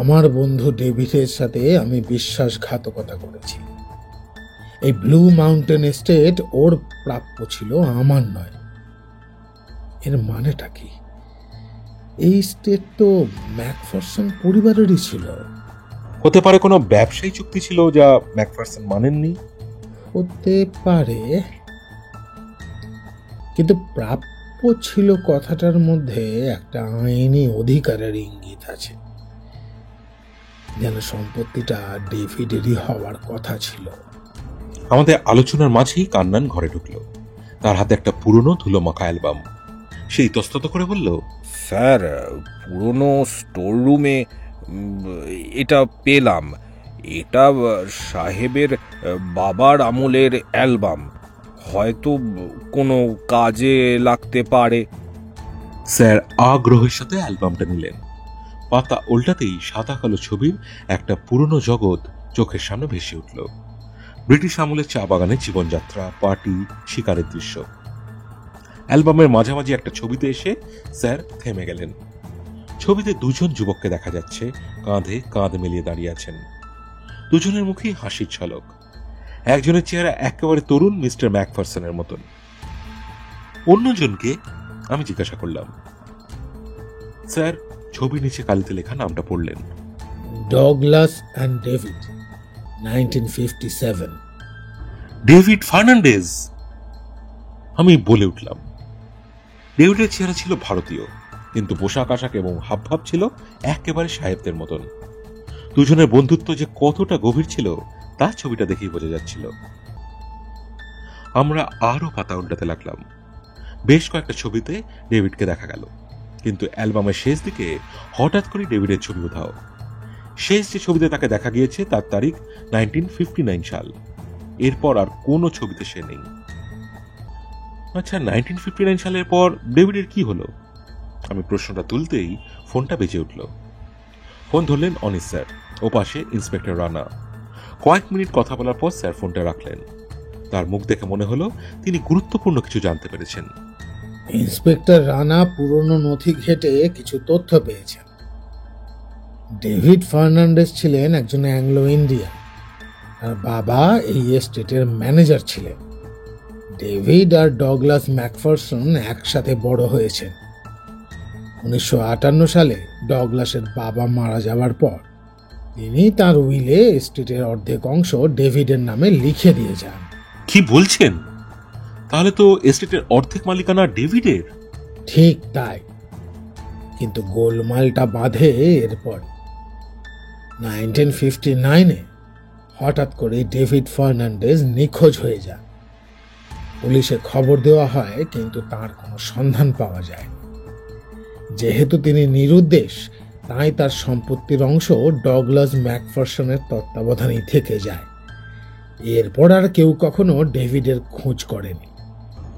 আমার বন্ধু ডেভিডের সাথে আমি বিশ্বাসঘাতকতা করেছি। এই ব্লু মাউন্টেন এস্টেট ওর প্রাপ্য ছিল, আমার নয়। এর মানেটা কি? এই স্টেট তো ম্যাকফারসন পরিবারেরই ছিল। হতে পারে কোনো ব্যবসায়ী চুক্তি ছিল যা ম্যাকফারসন মানেননি। হতে পারে, কিন্তু প্রাপ্য ছিল কথাটার মধ্যে একটা আইনি অধিকারের ইঙ্গিত আছে, যেন সম্পত্তিটা ডেভিডেরই হওয়ার কথা ছিল। আমাদের আলোচনার মাঝেই কান্নান ঘরে ঢুকলো। তার হাতে একটা পুরনো ধুলোমাখা অ্যালবাম। সেই তস্তত করে বলল, স্যার, পুরনো স্টোর রুমে এটা পেলাম। এটা সাহেবের বাবার আমলের অ্যালবাম, হয়তো কোনো কাজে লাগতে পারে। স্যার আগ্রহের সাথে অ্যালবামটা নিলেন। পাতা উল্টাতেই সাদা কালো ছবির একটা পুরনো জগৎ চোখের সামনে ভেসে উঠল। ব্রিটিশ আমলের চা বাগানের জীবনযাত্রা, পার্টি, শিকারের দৃশ্য। অ্যালবামের মাঝামাঝি একটা ছবিতে এসে স্যার থেমে গেলেন। ছবিতে দুজন যুবককে দেখা যাচ্ছে, কাঁধে কাঁধ মিলিয়ে দাঁড়িয়ে আছেন। দুজনের মুখেই হাসির ঝলক। একজনের চেহারা একেবারে তরুণ মিস্টার ম্যাকফারসনের মতন। অন্যজনকে আমি জিজ্ঞাসা করলাম। স্যার ছবির নিচে কালিতে লেখা নামটা পড়লেন, Douglas and David, 1957। David Fernandez! আমি বলে উঠলাম। ডেভিডের চেহারা ছিল ভারতীয়, কিন্তু পোশাক আশাক এবং হাবভাব ছিল একেবারে সাহেবদের মতন। দুজনের বন্ধুত্ব যে কতটা গভীর ছিল তা ছবিটা দেখেই বোঝা যাচ্ছিল। আমরা আরো পাতা উল্টাতে লাগলাম। বেশ কয়েকটা ছবিতে ডেভিডকে দেখা গেল, কিন্তু অ্যালবামের শেষ দিকে হঠাৎ করে ডেভিডের ছবি উধাও। শেষ যে ছবিতে তাকে দেখা গিয়েছে তার তারিখ 1959 সাল। এরপর আর কোনো ছবিতে সে নেই। আচ্ছা, 1959 সালের পর ডেভিডের কি হলো? আমি প্রশ্নটা তুলতেই ফোনটা বেজে উঠল। ফোন ধরলেন অনিস স্যার, ও পাশে ইন্সপেক্টর রানা। কয়েক মিনিট কথা বলার পর স্যার ফোনটা রাখলেন। তার মুখ দেখে মনে হলো তিনি গুরুত্বপূর্ণ কিছু জানতে পেরেছেন। ইন্সপেক্টর রানা পুরনো নথি ঘেটে কিছু তথ্য পেয়েছেন। ডেভিড ফার্নান্ডেজ ছিলেন একজন অ্যাংলো ইন্ডিয়ান, আর বাবা এই এস্টেটের ম্যানেজার ছিলেন। ডেভিড আর ডগলাস ম্যাকফারসন একসাথে বড় হয়েছেন। 1958 সালে ডগলাসের বাবা মারা যাওয়ার পর তিনি তার উইলে এস্টেটের অর্ধেক অংশ ডেভিডের নামে লিখে দিয়ে যান। কি বলছেন? তাহলে তো এস্টেটের অর্ধেক মালিকানা ডেভিডের। ঠিক তাই, কিন্তু গোলমালটা বাঁধে এরপর। 1959-এ হঠাৎ করে ডেভিড ফার্নান্ডেজ নিখোঁজ হয়ে যান। পুলিশে খবর দেওয়া হয়, কিন্তু তার কোনো সন্ধান পাওয়া যায় না। যেহেতু তিনি নিরুদ্দেশ, তাই তার সম্পত্তির অংশ ডগলাস ম্যাকফারসনের তত্ত্বাবধানেই থেকে যায়। এরপর আর কেউ কখনো ডেভিডের খোঁজ করেনি।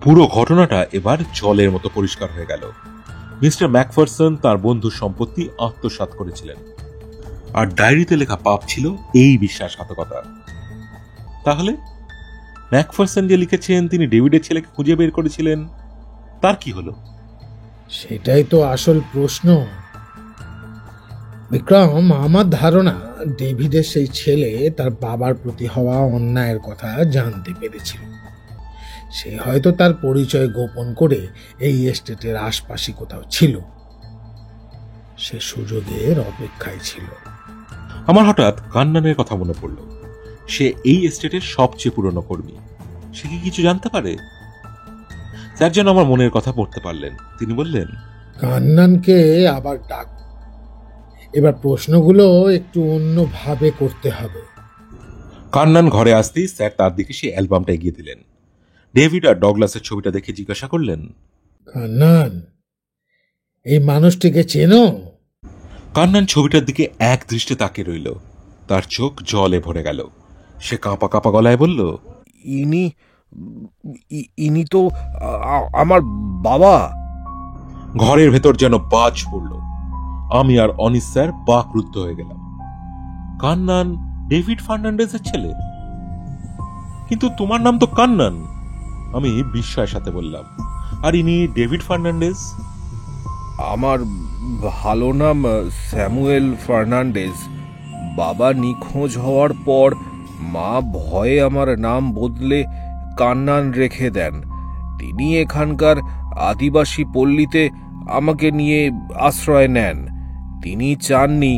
পুরো ঘটনাটা এবার জলের মতো পরিষ্কার হয়ে গেল। মিস্টার ম্যাকফারসন তার বন্ধুর সম্পত্তি আত্মসাৎ করেছিলেন, আর ডায়েরিতে লেখা পাপ ছিল এই বিশ্বাসঘাতকতা। তাহলে ম্যাকফারসন যে লিখেছেন তিনি ডেভিডের ছেলেকে খুঁজে বের করেছিলেন, তার কি হলো? সেটাই তো আসল প্রশ্ন বিক্রম। আমার ধারণা ডেভিডের সেই ছেলে তার বাবার প্রতি হওয়া অন্যায়ের কথা জানতে পেরেছিল। সে হয়তো তার পরিচয় গোপন করে এই এস্টেটের আশপাশে কোথাও ছিল। সে সুযোগের অপেক্ষায় ছিল। আমার হঠাৎ কান্নানের কথা মনে পড়ল। সে এই এস্টেটের সবচেয়ে পুরনো কর্মী। সে কি কিছু জানতে পারে? স্যার যেন আমার মনের কথা পড়তে পারলেন। তিনি বললেন, কান্নানকে আবার ডাক। এবার প্রশ্নগুলো একটু অন্যভাবে করতে হবে। কান্নান ঘরে আসতেই স্যার তার দিকে সেই অ্যালবামটা এগিয়ে দিলেন। ডেভিড আর ডগলাসের ছবিটা দেখে জিজ্ঞাসা করলেন, কান্নান, এই মানুষটিকে চেনো? কান্নান ছবিটার দিকে এক দৃষ্টে তাকিয়ে রইল। তার চোখ জলে ভরে গেল। সে কাঁপা কাঁপা গলায় বলল, ইনি ইনি তো আমার বাবা। ঘরের ভেতর যেন বাজ পড়ল। আমি আর অনিস স্যার বাকরুদ্ধ হয়ে গেলাম। কান্নান ডেভিড ফার্নান্ডেজের ছেলে? কিন্তু তোমার নাম তো কান্নান, আমি বিস্ময়ের সাথে বললাম। আর ইনি ডেভিড ফার্নান্ডেজ? আমার ভালো নাম স্যামুয়েল ফার্নান্ডেজ। বাবা নিখোঁজ হওয়ার পর মা ভয়ে আমার নাম বদলে কান্নান রেখে দেন। তিনি এখানকার আদিবাসী পল্লীতে আমাকে নিয়ে আশ্রয় নেন। তিনি চাননি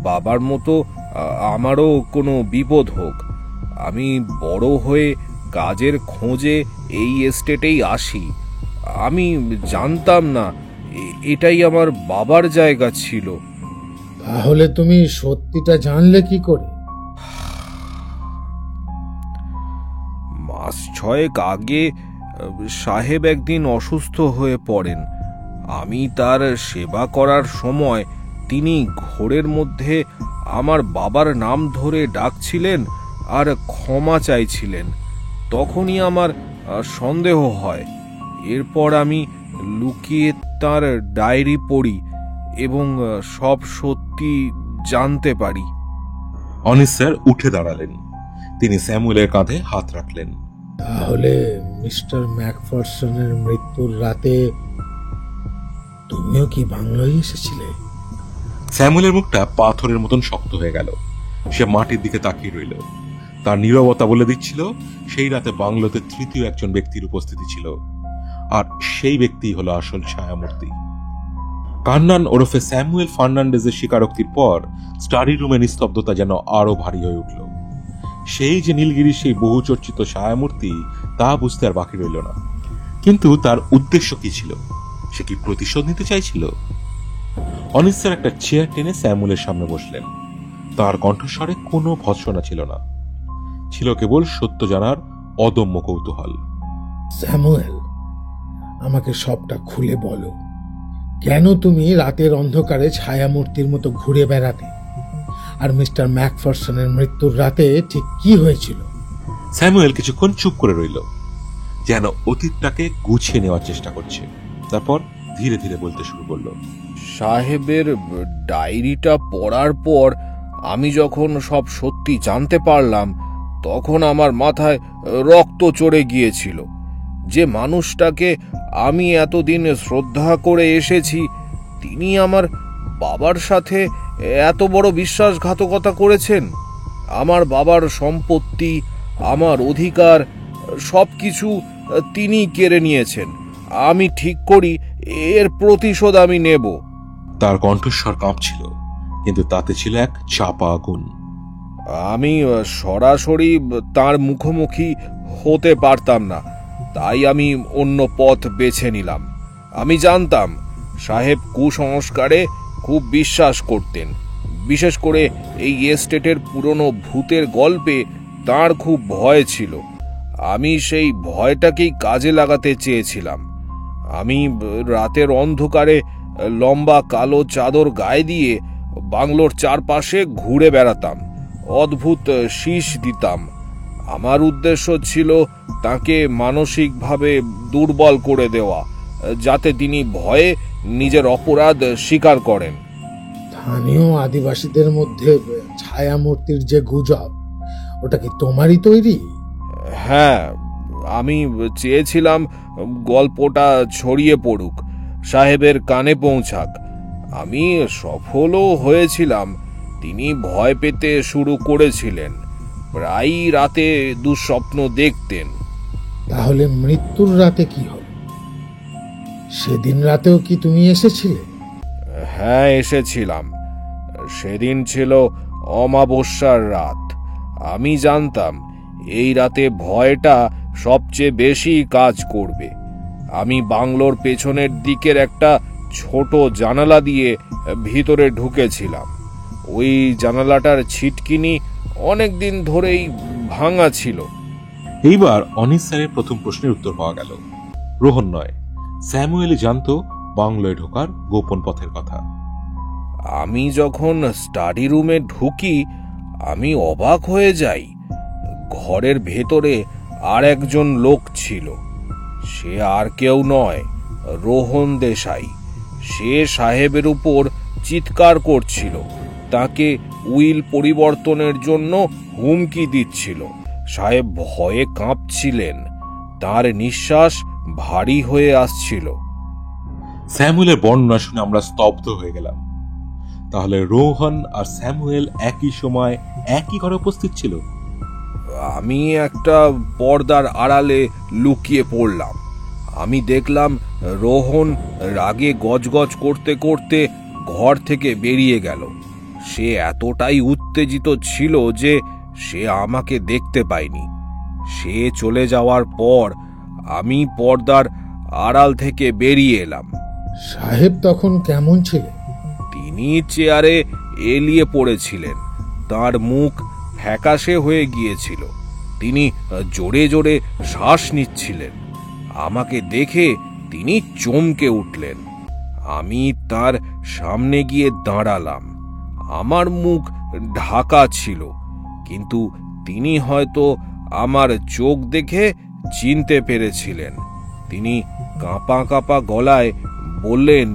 বাবার মতো আমারও কোনো বিপদ হোক। আমি বড় হয়ে কাজের খোঁজে এই এস্টেটেই আসি। আমি জানতাম না এটাই আমার বাবার জায়গা ছিল। তাহলে তুমি সত্যিটা জানলে কি করে? মাস 6 আগে সাহেব একদিন অসুস্থ হয়ে পড়েন। আমি তার সেবা করার সময় তিনি ঘোরের মধ্যে আমার বাবার নাম ধরে ডাকছিলেন আর ক্ষমা চাইছিলেন। তখনই আমার সন্দেহ হয়। এরপর আমি লুকিয়ে তার ডায়েরি পড়ি এবং সব সত্যি জানতে পারি। অনিস স্যার উঠে দাঁড়ালেন। তিনি স্যামুয়েলের কাঁধে হাত রাখলেন। তাহলে মিস্টার ম্যাকফারসনের মৃত্যুর রাতে তুমিও কি বাংলোয় এসেছিলে? স্যামুয়েলের মুখটা পাথরের মতন শক্ত হয়ে গেল। সে মাটির দিকে তাকিয়ে রইল। তার নীরবতা বলে দিচ্ছিল সেই রাতে বাংলোতে তৃতীয় একজন ব্যক্তির উপস্থিতি ছিল, আর সেই ব্যক্তি হলো আসল ছায়ামূর্তি। কান্নান ওরফে স্যামুয়েল ফার্নান্ডেজের স্বীকারোক্তির পর স্টাডি রুমে নিস্তব্ধতা যেন আরো ভারী হয়ে উঠল। সেই যে নীলগিরির সেই বহুচর্চিত ছায়ামূর্তি, তা বুঝতে আর বাকি রইল না। কিন্তু তার উদ্দেশ্য কি ছিল? সে কি প্রতিশোধ নিতে চাইছিল? অনিস স্যার একটা চেয়ার টেনে স্যামুয়েলের সামনে বসলেন। তার কণ্ঠস্বরে কোনো ভৎসনা ছিল না, ছিল কেবল সত্য জানার অদম্য কৌতূহল। স্যামুয়েল, আমাকে সবটা খুলে বলো। কেন তুমি রাতের অন্ধকারে ছায়ামূর্তির মতো ঘুরে বেড়াতে? আর মিস্টার ম্যাকফারসনের মৃত্যুর রাতে ঠিক কি হয়েছিল? স্যামুয়েল কিছুক্ষণ চুপ করে রইল, যেন অতীতটাকে গুছিয়ে নেওয়ার চেষ্টা করছে। তারপর ধীরে ধীরে বলতে শুরু করলো। সাহেবের ডায়েরিটা পড়ার পর আমি যখন সব সত্যি জানতে পারলাম, তখন আমার মাথায় রক্ত চড়ে গিয়েছিল। যে মানুষটাকে আমি এতদিন শ্রদ্ধা করে এসেছি, তিনি আমার বাবার সাথে এত বড় বিশ্বাসঘাতকতা করেছেন। আমার বাবার সম্পত্তি, আমার অধিকার, সবকিছু তিনি কেড়ে নিয়েছেন। আমি ঠিক করি এর প্রতিশোধ আমি নেব। তার কণ্ঠস্বর কাঁপছিল, কিন্তু তাতে ছিল এক চাপা আগুন। আমি সরাসরি তার মুখোমুখি হতে পারতাম না, তাই আমি অন্য পথ বেছে নিলাম। আমি জানতাম সাহেব কুসংস্কারে খুব বিশ্বাস করতেন। বিশেষ করে এই এস্টেটের পুরনো ভূতের গল্পে তার খুব ভয় ছিল। আমি সেই ভয়টাকেই কাজে লাগাতে চেয়েছিলাম। আমি রাতের অন্ধকারে লম্বা কালো চাদর গায়ে দিয়ে বাংলোর চারপাশে ঘুরে বেড়াতাম, অদ্ভুত শীষ দিতাম। আমার উদ্দেশ্য ছিল তাকে মানসিকভাবে দুর্বল করে দেওয়া, যাতে তিনি ভয়ে নিজের অপরাধ স্বীকার করেন। স্থানীয় আদিবাসীদের মধ্যে ছায়ামূর্তির যে গুজব, ওটা কি তোমারই তৈরি? হ্যাঁ, আমি চেয়েছিলাম গল্পটা ছড়িয়ে পড়ুক, সাহেবের কানে পৌঁছাক। আমি সফলও হয়েছিলাম। তিনি ভয় পেতে শুরু করেছিলেন, প্রায়ই রাতে দুঃস্বপ্ন দেখতেন। তাহলে মৃত্যুর রাতে কি হলো? সেদিন রাতেও কি তুমি এসেছিলে? হ্যাঁ, এসেছিলাম। সেদিন ছিল অমাবস্যার রাত। আমি জানতাম এই রাতে ভয়টা সবচেয়ে বেশি কাজ করবে। আমি বাংলোর পেছনের দিকের একটা ছোট জানালা দিয়ে ভিতরে ঢুকেছিলাম। ওই জানালাটার ছিটকিনি অনেকদিন ধরেই ভাঙা ছিল। এইবার অনিস স্যারের প্রথম প্রশ্নের উত্তর পাওয়া গেল। রোহন নয়, স্যামুয়েলই জানতো বাংলোয় ঢোকার গোপন পথের কথা। আমি যখন স্টাডি রুমে ঢুকি আমি অবাক হয়ে যাই। ঘরের ভেতরে আর একজন লোক ছিল। সে আর কেউ নয়, রোহন দেশাই। সে সাহেবের উপর চিৎকার করছিল, তাকে উইল পরিবর্তনের জন্য হুমকি দিচ্ছিল। সাহেব ভয়ে কাঁপছিলেন, তার নিঃশ্বাস ভারী হয়ে আসছিল। স্যামুয়েলের বর্ণনা শুনে আমরা স্তব্ধ হয়ে গেলাম। তাহলে রোহন আর স্যামুয়েল একই সময় একই ঘরে উপস্থিত ছিল? আমি একটা পর্দার আড়ালে লুকিয়ে পড়লাম। আমি দেখলাম রোহন রাগে গজগজ করতে করতে ঘর থেকে বেরিয়ে গেল। সে এতটাই উত্তেজিত ছিল যে সে আমাকে দেখতে পায়নি। সে চলে যাওয়ার পর আমি পর্দার আড়াল থেকে বেরিয়ে এলাম। সাহেব তখন কেমন ছিলেন? তিনি চেয়ারে এলিয়ে পড়েছিলেন, তার মুখ ফ্যাকাশে হয়ে গিয়েছিল। তিনি জোরে জোরে শ্বাস নিচ্ছিলেন। আমাকে দেখে তিনি চমকে উঠলেন। আমি তার সামনে গিয়ে দাঁড়ালাম। আমার মুখ ঢাকা ছিল, কিন্তু তিনি হয়তো আমার চোখ দেখে চিনতে পেরেছিলেন। তিনি কাঁপা কাঁপা গলায় বললেন,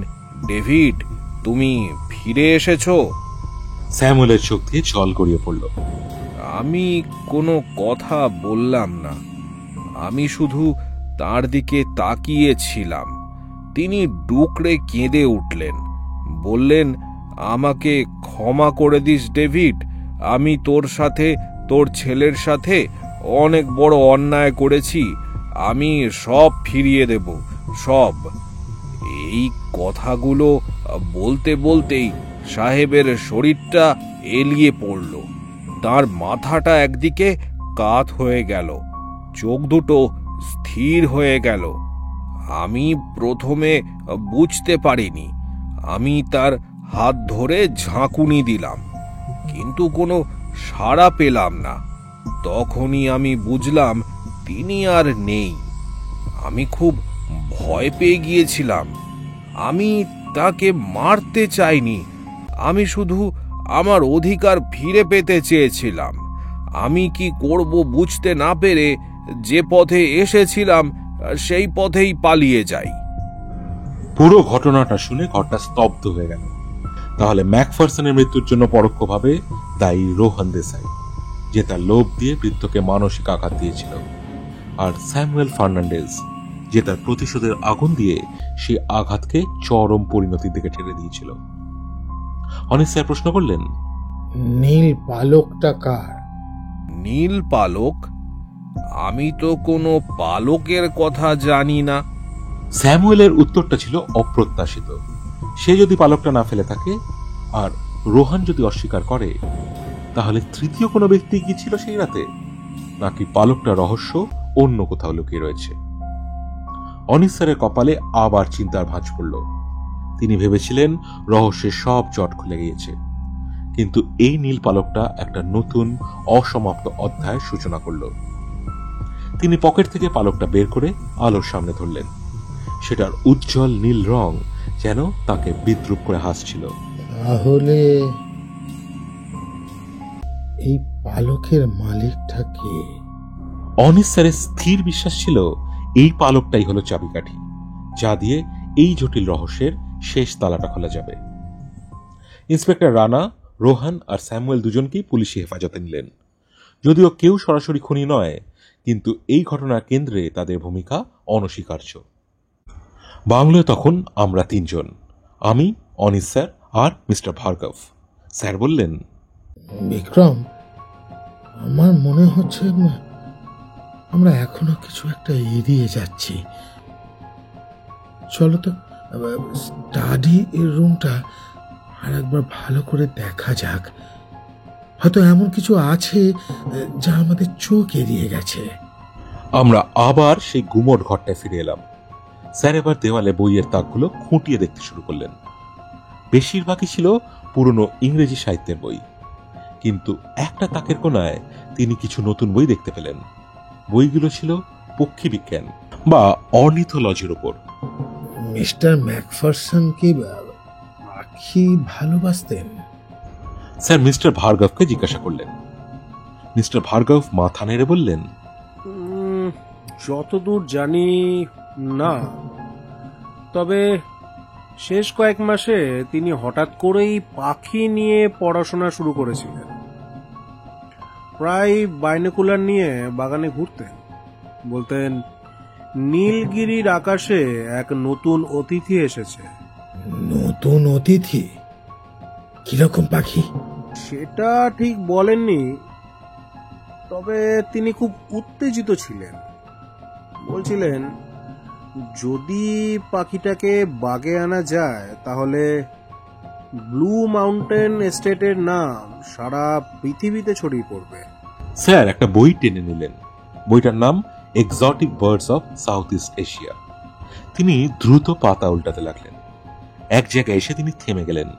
ডেভিড, তুমি ফিরে এসেছো? স্যামুয়েলের চোখ দিয়ে জল গড়িয়ে পড়ল। আমি কোনো কথা বললাম না। আমি শুধু তার দিকে তাকিয়েছিলাম। তিনি ডুকরে কেঁদে উঠলেন, বললেন, আমাকে ক্ষমা করে দিস ডেভিড। আমি তোর সাথে, তোর ছেলের সাথে অনেক বড় অন্যায় করেছি। আমি সব ফিরিয়ে দেব, সব। এই কথাগুলো বলতে বলতেই সাহেবের শরীরটা এলিয়ে পড়ল। তার মাথাটা একদিকে কাত হয়ে গেল, চোখ দুটো স্থির হয়ে গেল। আমি প্রথমে বুঝতে পারিনি। আমি তার হাত ধরে ঝাঁকুনি দিলাম, কিন্তু কোনো সাড়া পেলাম না। তখনই আমি বুঝলাম তিনি আর নেই। আমি খুব ভয় পেয়ে গিয়েছিলাম। আমি তাকে মারতে চাইনি, আমি শুধু আমার অধিকার ফিরে পেতে চেয়েছিলাম। আমি কি করব বুঝতে না পেরে যে পথে এসেছিলাম সেই পথেই পালিয়ে যাই। পুরো ঘটনাটা শুনে ঘরটা স্তব্ধ হয়ে গেল। তাহলে ম্যাকফারসনের মৃত্যুর জন্য পরোক্ষভাবে দায়ী রোহন দেশাই, যে তার লোভ দিয়ে বৃদ্ধকে মানসিক আঘাত দিয়েছিল, আর স্যামুয়েল ফার্নান্ডেজ, যে তার প্রতিশোধের আগুন দিয়ে সেই আঘাতকে চরম পরিণতির দিকে ঠেলে দিয়েছিল। অনিস স্যার প্রশ্ন করলেন, নীল পালকটা কার? নীল পালক? আমি তো কোনো পালকের কথা জানি না। স্যামুয়েলের উত্তরটা ছিল অপ্রত্যাশিত। সে যদি পালকটা না ফেলে থাকে আর রোহান যদি অস্বীকার করে, তাহলে তৃতীয় কোনো ব্যক্তি কি ছিল সেই রাতে, নাকি পালকটা রহস্য অন্য কোথাও লুকিয়ে রয়েছে? অনিস স্যারের কপালে আবার চিন্তার ভাঁজ পড়ল। তিনি ভেবেছিলেন রহস্যের সব জট খুলে গিয়েছে, কিন্তু এই নীল পালকটা একটা নতুন অসমাপ্ত অধ্যায়ের সূচনা করল। তিনি পকেট থেকে পালকটা বের করে আলোর সামনে ধরলেন। সেটার উজ্জ্বল নীল রং যেন তাকে বিদ্রুপ করে হাসছিল। তাহলে এই পালকের মালিকটা কে? অনিস স্যারের স্থির বিশ্বাস ছিল এই পালকটাই হলো চাবিকাঠি, যা দিয়ে এই জটিল রহস্যের শেষ তালাটা খোলা যাবে। ইন্সপেক্টর রানা, রোহান আর স্যামুয়েল দুজনকেই পুলিশি হেফাজতে নিলেন। যদিও কেউ সরাসরি খুনি নয়, কিন্তু এই ঘটনার কেন্দ্রে তাদের ভূমিকা অনস্বীকার্য। বাংলোয় তখন আমরা তিনজন, আমি, অনিস স্যার আর মিস্টার ভার্গব। স্যার বললেন, বিক্রম, আমার মনে হচ্ছে আমরা এখনো কিছু একটা এড়িয়ে যাচ্ছি। চলো তো স্টাডি রুমটা আর একবার ভালো করে দেখা যাক। হয়তো এমন কিছু আছে যা আমাদের চোখ এড়িয়ে গেছে। আমরা আবার সেই গুমট ঘরটায় ফিরে এলাম। স্যার এবার দেওয়ালে বইয়ের তাকগুলো খুঁটিয়ে দেখতে শুরু করলেন। বেশিরভাগই ছিল পুরনো ইংরেজি সাহিত্যের বই, কিন্তু একটা তাকের কোনায় তিনি কিছু নতুন বই দেখতে পেলেন। বইগুলো ছিল পক্ষী বিজ্ঞান বা অর্নিথোলজির উপর। মিস্টার ম্যাকফারসন কি পাখি ভালোবাসতেন? স্যার মিস্টার ভার্গবকে জিজ্ঞাসা করলেন। মিস্টার ভার্গব মাথা নেড়ে বললেন, যতদূর জানি না, তবে শেষ কয়েক মাসে তিনি হঠাৎ করেই পাখি নিয়ে পড়াশোনা শুরু করেছিলেন। প্রায় বাইনোকুলার নিয়ে বাগানে ঘুরতেন। বলতেন নীলগিরির আকাশে এক নতুন অতিথি এসেছে। নতুন অতিথি? কিরকম পাখি? সেটা ঠিক বলেননি, তবে তিনি খুব উত্তেজিত ছিলেন। বলছিলেন যদি পাখিটাকে বাগে আনা যায় তাহলে ব্লু মাউন্টেন এস্টেটের নাম সারা পৃথিবীতে ছড়িয়ে পড়বে। স্যার একটা বই টেনে নিলেন। বইটার নাম exotic birds of south east Asia. তিনি দ্রুত পাতা উল্টাতে লাগলেন। এক জায়গায় এসে তিনি থেমে গেলেন।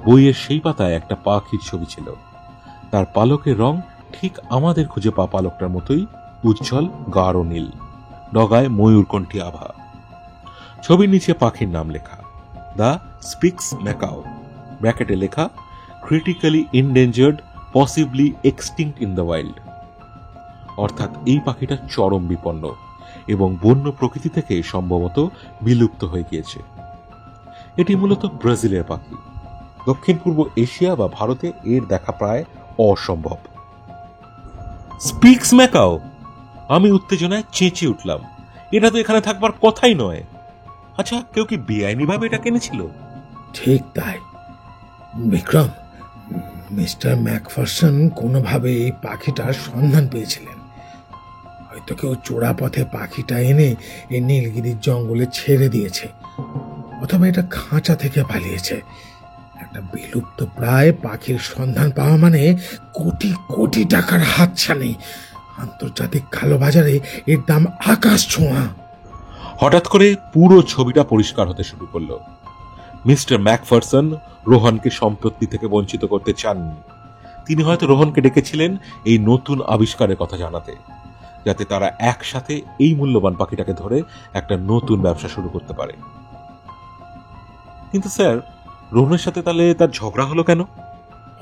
বইয়ের সেই পাতায় একটা পাখির ছবি ছিল। তার পালকের রং ঠিক আমাদের খুঁজে পাওয়া পালকটার মতোই উজ্জ্বল গাঢ় নীল, ডগায় ময়ূরকণ্ঠী আভা। ছবির নিচে পাখির নাম লেখা, দ্য স্পিক্স ম্যাকাও, ব্র্যাকেটে লেখা critically endangered, possibly extinct in the wild. অর্থাৎ এই পাখিটা চরম বিপন্ন এবং বন্য প্রকৃতি থেকে সম্ভবত বিলুপ্ত হয়ে গিয়েছে। এটি মূলত ব্রাজিলের পাখি। দক্ষিণ পূর্ব এশিয়া বা ভারতে এর দেখা প্রায় অসম্ভব। Spix macaw! আমি উত্তেজনায় চেঁচিয়ে উঠলাম, এটা তো এখানে থাকবার কথাই নয়। আচ্ছা, কেউ কি বেআইনিভাবে এটা কিনেছিল? ঠিক তাই বিক্রম। মিস্টার ম্যাকফারসন কোনোভাবে এই পাখিটার সন্ধান পেয়েছিলেন। হয়তো কেউ চোরা পথে পাখিটা এনে এই নীলগিরির জঙ্গলে ছেড়ে দিয়েছে, অথবা এটা খাঁচা থেকে পালিয়েছে। একটা বিলুপ্ত প্রায় পাখির সন্ধান পাওয়া মানে কোটি কোটি টাকার হাতছানি। আন্তর্জাতিক কালোবাজারে এর দাম আকাশ ছোঁয়া। হঠাৎ করে পুরো ছবিটা পরিষ্কার হতে শুরু করলো। মিস্টার ম্যাকফারসন রোহনকে সম্পত্তি থেকে বঞ্চিত করতে চাননি। তিনি হয়তো রোহনকে ডেকেছিলেন এই নতুন আবিষ্কারের কথা জানাতে, যাতে তারা একসাথে এই মূল্যবান পাখিটাকে ধরে একটা নতুন ব্যবসা শুরু করতে পারে। কিন্তু স্যার, রোহনের সাথে তাহলে তার ঝগড়া হলো কেন?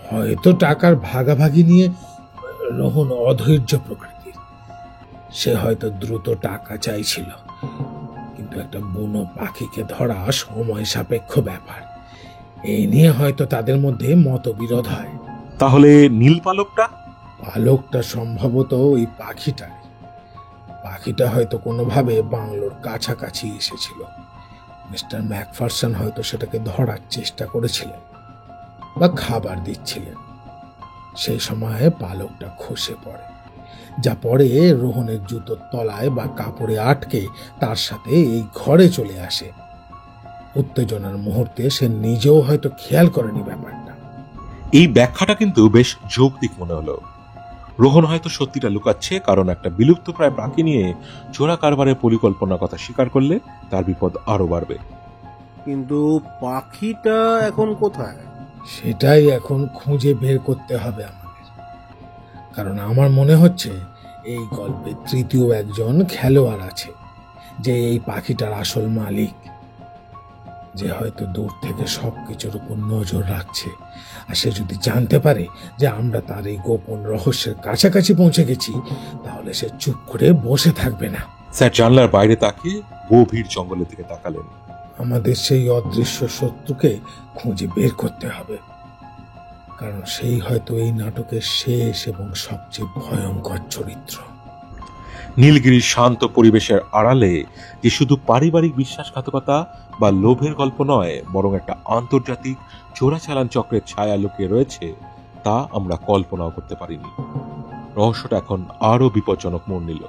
হয়তো টাকার ভাগাভাগি নিয়ে রোহন অধৈর্য প্রকৃতির। সে হয়তো দ্রুত টাকা চাইছিল, কিন্তু একটা বুনো পাখিকে ধরা সময় সাপেক্ষ ব্যাপার। এই নিয়ে হয়তো তাদের মধ্যে মতবিরোধ হয়। তাহলে নীল পালকটা? পালকটা সম্ভবত ওই পাখিটাই। পাখিটা হয়তো কোনোভাবে বাংলোর কাছাকাছি এসেছিল। মিস্টার ম্যাকফারসন হয়তো সেটাকে ধরার চেষ্টা করেছিলেন বা খাবার দিচ্ছিলেন। সেই সময়ে পালকটা খসে পড়ে, যা পরে রোহনের জুতোর তলায় বা কাপড়ে আটকে তার সাথে এই ঘরে চলে আসে। উত্তেজনার মুহূর্তে সে নিজেও হয়তো খেয়াল করেনি ব্যাপারটা। এই ব্যাখ্যাটা কিন্তু বেশ যৌক্তিক মনে হলো। রোহন হয়তো সত্যিটা লুকাচ্ছে, কারণ একটা বিলুপ্ত প্রায় পাখি নিয়ে চোরা কারবারের পরিকল্পনার কথা স্বীকার করলে তার বিপদ আরো বাড়বে। কিন্তু পাখিটা এখন কোথায়? সেটাই এখন খুঁজে বের করতে হবে আমাদের। কারণ আমার মনে হচ্ছে এই গল্পে তৃতীয় একজন খেলোয়াড় আছে, যে এই পাখিটার আসল মালিক, যে হয়তো দূর থেকে সবকিছুর উপর নজর রাখছে। আর সে যদি জানতে পারে যে আমরা তার এই গোপন রহস্যের কাছাকাছি পৌঁছে গেছি, তাহলে সে চুপ করে বসে থাকবে না। স্যার জানলার বাইরে তাকিয়ে গভীর জঙ্গলের দিকে তাকালেন। আমাদের সেই অদৃশ্য শত্রুকে খুঁজে বের করতে হবে, কারণ সেই হয়তো এই নাটকের শেষ এবং সবচেয়ে ভয়ঙ্কর চরিত্র। নীলগিরির শান্ত পরিবেশের আড়ালে যে শুধু পারিবারিক বিশ্বাসঘাতকতা বা লোভের গল্প নয়, বরং একটা আন্তর্জাতিক চোরাচালান চক্রের ছায়া লুকিয়ে রয়েছে, তা আমরা কল্পনাও করতে পারিনি। রহস্যটা এখন আরো বিপজ্জনক মোড় নিল।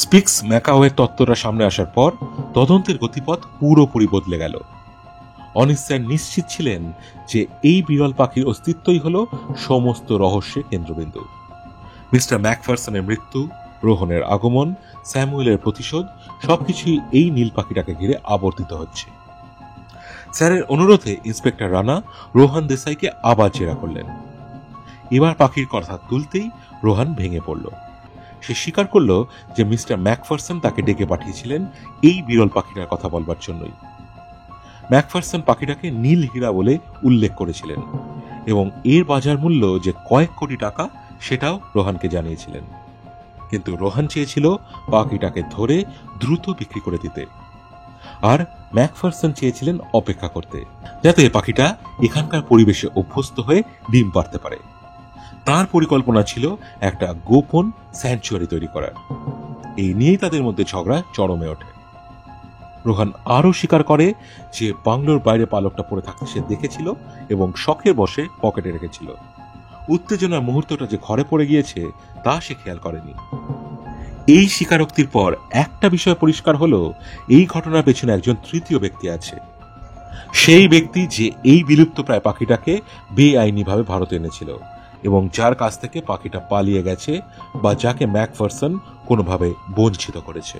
স্পিক্স ম্যাকাওয়ের তত্ত্বটা সামনে আসার পর তদন্তের গতিপথ পুরোপুরি বদলে গেল। অনিস স্যার নিশ্চিত ছিলেন যে এই বিরল পাখির অস্তিত্বই হল সমস্ত রহস্যের কেন্দ্রবিন্দু। মিস্টার ম্যাকফারসনের মৃত্যু, রোহনের আগমন, স্যামুয়েলের প্রতিশোধ সবকিছুই এই নীল পাখিটাকে ঘিরে আবর্তিত হচ্ছে। স্যারের অনুরোধে ইন্সপেক্টর রানা রোহান দেসাইকে আবার জেরা করলেন। এবার পাখির কথা তুলতেই রোহান ভেঙে পড়ল। সে স্বীকার করল যে মিস্টার ম্যাকফারসন তাকে ডেকে পাঠিয়েছিলেন এই বিরল পাখিটার কথা বলবার জন্যই। ম্যাকফারসন পাখিটাকে নীল হীরা বলে উল্লেখ করেছিলেন এবং এর বাজার মূল্য যে কয়েক কোটি টাকা সেটাও রোহানকে জানিয়েছিলেন। কিন্তু রোহান চেয়েছিল পাখিটাকে ধরে দ্রুত বিক্রি করে দিতে, আর ম্যাকফারসন চেয়েছিলেন অপেক্ষা করতে, যাতে পাখিটা এখানকার পরিবেশে অভ্যস্ত হয়ে ডিম পাড়তে পারে। তার পরিকল্পনা ছিল একটা গোপন স্যাংচুয়ারি তৈরি করার। এই নিয়েই তাদের মধ্যে ঝগড়া চরমে ওঠে। রোহান আরও স্বীকার করে যে বাংলোর বাইরে পালকটা পড়ে থাকতে সে দেখেছিল এবং শখের বশে পকেটে রেখেছিল। উত্তেজনার মুহূর্তটা যে ঘরে পড়ে গিয়েছে তা সে খেয়াল করেনি। এই স্বীকারোক্তির পর একটা বিষয় পরিষ্কার হলো, এই ঘটনার পেছনে একজন তৃতীয় ব্যক্তি আছে। সেই ব্যক্তি যে এই বিলুপ্তপ্রায় পাখিটাকে বেআইনিভাবে ভারতে এনেছিল এবং যার কাছ থেকে পাখিটা পালিয়ে গেছে বা যাকে ম্যাকফারসন কোনোভাবে বঞ্চিত করেছে।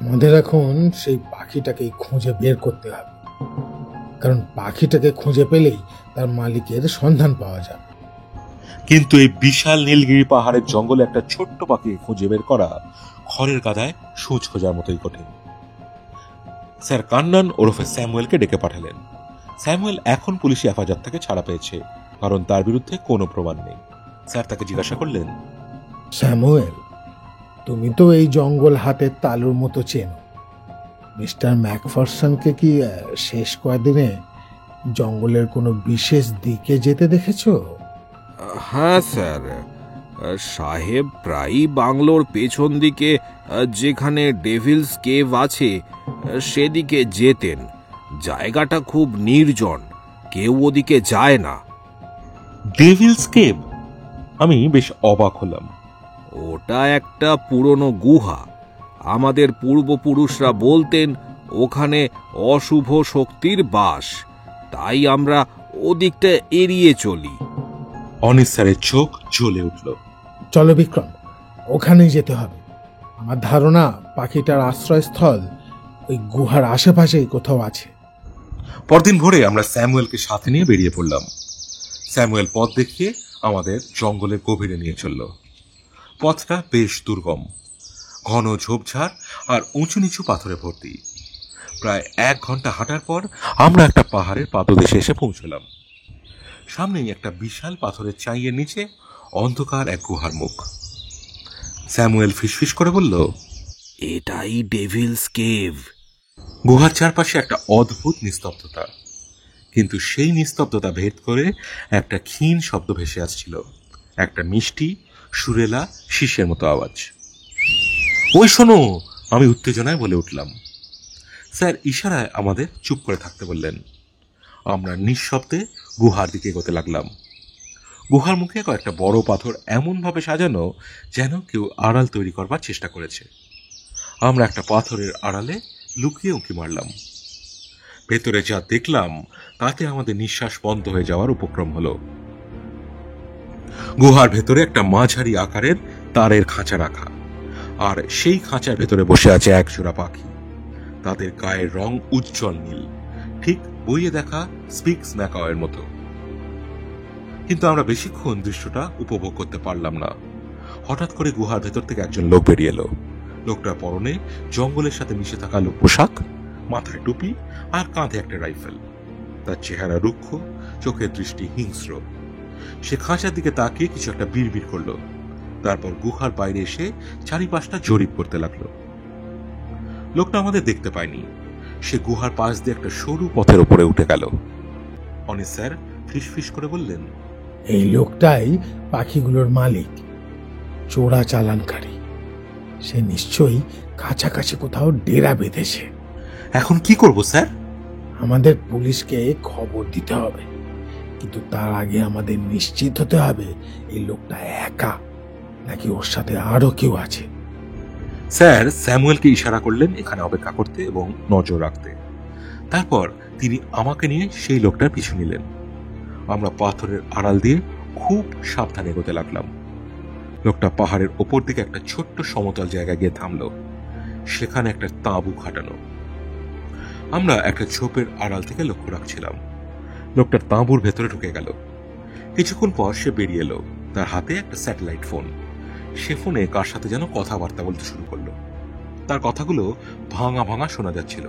আমাদের এখন সেই পাখিটাকে খুঁজে বের করতে হবে, কারণ পাখিটাকে খুঁজে পেলেই তার মালিকের সন্ধান পাওয়া যাবে। কিন্তু এই বিশাল নীলগিরি পাহাড়ের জঙ্গলে একটা ছোট্ট পাখিকে খুঁজে বের করা খড়ের গাদায় সূচ খোঁজার মতোই কঠিন। স্যার কান্নান ওরফে স্যামুয়েলকে ডেকে পাঠালেন। স্যামুয়েল এখন পুলিশি হেফাজত থেকে ছাড়া পেয়েছে, কারণ তার বিরুদ্ধে কোনো প্রমাণ নেই। স্যার তাকে জিজ্ঞাসা করলেন, স্যামুয়েল, তুমি তো এই জঙ্গল হাতের তালুর মতো চেনো। মিস্টার ম্যাকফারসনকে কি শেষ কয়েকদিনে জঙ্গলের কোনো বিশেষ দিকে যেতে দেখেছো? হ্যাঁ স্যার, সাহেব প্রায়ই বাংলোর পেছন দিকে যেখানে ডেভিলস কেভ আছে সেদিকে যেতেন। জায়গাটা খুব নির্জন, কেউ ওদিকে যায় না। Devil's cave? আমি বেশ অবাক হলাম। ওটা একটা পুরনো গুহা। আমাদের পূর্বপুরুষরা বলতেন ওখানে অশুভ শক্তির বাস, তাই আমরা ওদিকটা এড়িয়ে চলি। অনিস স্যারের চোখ জ্বলে উঠল। চলো বিক্রম, ওখানেই যেতে হবে। আমার ধারণা পাখিটার আশ্রয়স্থল ওই গুহার আশেপাশেই কোথাও আছে। পরদিন ভোরে আমরা স্যামুয়েলকে সাথে নিয়ে বেরিয়ে পড়লাম। স্যামুয়েল পথ দেখিয়ে আমাদের জঙ্গলের গভীরে নিয়ে চলল। পথটা বেশ দুর্গম, ঘন ঝোপঝাড় আর উঁচু নিচু পাথরে ভর্তি। প্রায় 1 ঘন্টা হাঁটার পর আমরা একটা পাহাড়ের পাদদেশে এসে পৌঁছলাম। সামনেই একটা বিশাল পাথরের চাইয়ের নিচে অন্ধকার এক গুহার মুখ। স্যামুয়েল ফিসফিস করে বলল, এটাই ডেভিলস কেভ। গুহার চারপাশে একটা অদ্ভুত নিস্তব্ধতা, কিন্তু সেই নিস্তব্ধতা ভেদ করে একটা ক্ষীণ শব্দ ভেসে আসছিল, একটা মিষ্টি সুরেলা শীষের মতো আওয়াজ। ওই শোনো, আমি উত্তেজনায় বলে উঠলাম। স্যার ইশারায় আমাদের চুপ করে থাকতে বললেন। আমরা নিঃশব্দে গুহার দিকে এগোতে লাগলাম। গুহার মুখে কয়েকটা বড় পাথর এমনভাবে সাজানো যেন কেউ আড়াল তৈরি করবার চেষ্টা করেছে। আমরা একটা পাথরের আড়ালে লুকিয়ে উঁকি মারলাম। ভেতরে যা দেখলাম তাতে আমাদের নিঃশ্বাস বন্ধ হয়ে যাওয়ার উপক্রম হলো। গুহার ভেতরে একটা মাঝারি আকারের তারের খাঁচা রাখা, আর সেই খাঁচার ভেতরে বসে আছে এক জোড়া পাখি। তাদের গায়ের রং উজ্জ্বল নীল, ঠিক বইয়ে দেখা স্পিক্স ম্যাকাওয়ের মতো। কিন্তু আমরা বেশিক্ষণ দৃশ্যটা উপভোগ করতে পারলাম না। হঠাৎ করে গুহার ভেতর থেকে একজন লোক বেরিয়ে এলো। লোকটার পরনে জঙ্গলের সাথে মিশে থাকা পোশাক, মাথায় টুপি আর কাঁধে একটা রাইফেল। তার চেহারা রুক্ষ, চোখের দৃষ্টি হিংস্র। সে খাঁচার দিকে তাকিয়ে কিছু একটা বিড়বিড় করলো, তারপর গুহার বাইরে এসে চারিপাশটা জরিপ করতে লাগলো। লোকটা আমাদের দেখতে পায়নি। সে গুহার পাশ দিয়ে একটা সরু পথের উপরে উঠে গেল। অনিস স্যার ফিসফিস করে বললেন, এই লোকটাই পাখিগুলোর মালিক, চোরা চালানকারী। সে নিশ্চয়ই কাছাকাছি কোথাও ডেরা বেঁধেছে। এখন কি করব স্যার? আমাদের পুলিশকে খবর দিতে হবে, কিন্তু তার আগে আমাদের নিশ্চিত হতে হবে এই লোকটা একা নাকি ওর সাথে আরো কেউ আছে। স্যার স্যামুয়েলকে ইশারা করলেন এখানে অপেক্ষা করতে এবং নজর রাখতে। তারপর তিনি আমাকে নিয়ে সেই লোকটার পিছু নিলেন। আমরা পাথরের আড়াল দিয়ে খুব সাবধানে এগোতে লাগলাম। লোকটা পাহাড়ের ওপর দিকে একটা ছোট্ট সমতল জায়গায় গিয়ে থামলো। সেখানে একটা তাঁবু খাটানো। আমরা একটা ঝোপের আড়াল থেকে লক্ষ্য রাখছিলাম। লোকটার তাঁবুর ভেতরে ঢুকে গেল। কিছুক্ষণ পর সে বেরিয়ে এলো। তার হাতে একটা স্যাটেলাইট ফোন। সে ফোনে কার সাথে যেন কথাবার্তা বলতে শুরু করলো। তার কথাগুলো ভাঙা ভাঙা শোনা যাচ্ছিল,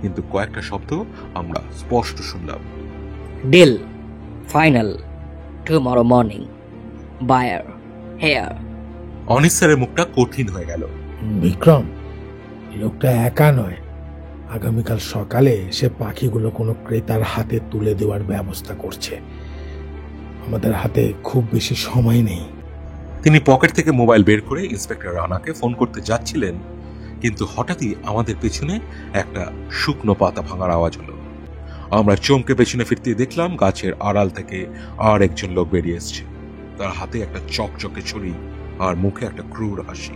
কিন্তু কয়েকটা শব্দ আমরা স্পষ্ট শুনলাম। Deal final tomorrow morning buyer here. Anis স্যারের মুখটা কঠিন হয়ে গেল। বিক্রম, লোকটা একা নয়। আগামীকাল সকালে সে পাখিগুলো কোনো ক্রেতার হাতে তুলে দেওয়ার ব্যবস্থা করছে। আমাদের হাতে খুব বেশি সময় নেই। তিনি পকেট থেকে মোবাইল বের করে ইন্সপেক্টর রানাকে ফোন করতে যাচ্ছিলেন, কিন্তু হঠাৎই আমাদের পেছনে একটা শুকনো পাতা ভাঙার আওয়াজ হলো। আমরা চমকে পেছনে ফিরতে দেখলাম গাছের আড়াল থেকে আর একজন লোক বেরিয়ে এসছে। তার হাতে একটা চকচকে ছুরি আর মুখে একটা ক্রূর হাসি।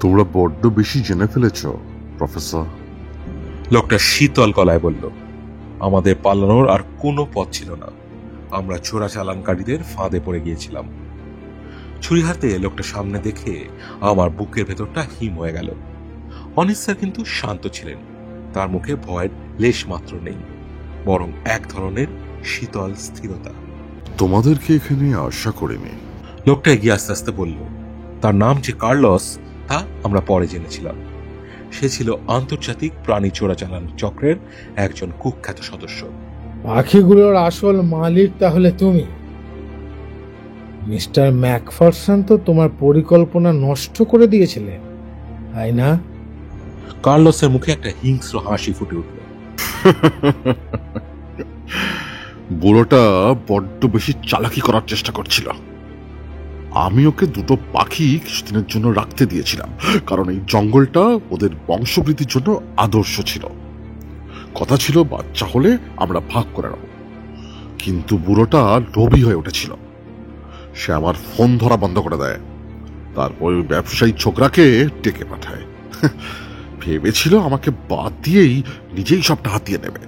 তোমরা বড্ড বেশি জেনে ফেলেছ প্রফেসর। লোকটা শীতল গলায় বলল। আমাদের পালানোর আর কোনো পথ ছিল না। আমরা চোরাচালানকারীদের ফাঁদে পড়ে গিয়েছিলাম। ছুরি হাতে লোকটা সামনে দেখে আমার বুকের ভেতরটা হিম হয়ে গেল। অনিস স্যার কিন্তু শান্ত ছিলেন। তার মুখে ভয়ের লেশ মাত্র নেই, বরং এক ধরনের শীতল স্থিরতা। তোমাদেরকে এখানে আশা করিনি। লোকটা এগিয়ে আস্তে আস্তে বলল। তার নাম যে কার্লস তা আমরা পরে জেনেছিলাম। সে ছিল আন্তর্জাতিক প্রাণী চোরাচালান চক্রের একজন কুখ্যাত সদস্য। পাখিগুলোর আসল মালিক তাহলে তুমি? মিস্টার ম্যাকফারসন তো তোমার পরিকল্পনা নষ্ট করে দিয়েছিলে, তাই না? কার্লসের মুখে একটা হিংস্র হাসি ফুটে উঠল। বুড়োটা বড্ড বেশি চালাকি করার চেষ্টা করছিল। আমি ওকে দুটো পাখি কিছুদিনের জন্য রাখতে দিয়েছিলাম, কারণ এই জঙ্গলটা ওদের বংশবৃদ্ধির জন্য আদর্শ ছিল। কথা ছিল বাচ্চা হলে আমরা ভাগ করে নেব। কিন্তু বুড়োটা লোভী হয়ে উঠেছিল। সে আমার ফোন ধরা বন্ধ করে দেয়। তারপর ওই ব্যবসায়ী ছোকরাকে ডেকে পাঠায়। ভেবেছিল আমাকে বাদ দিয়েই নিজেই সবটা হাতিয়ে নেবে।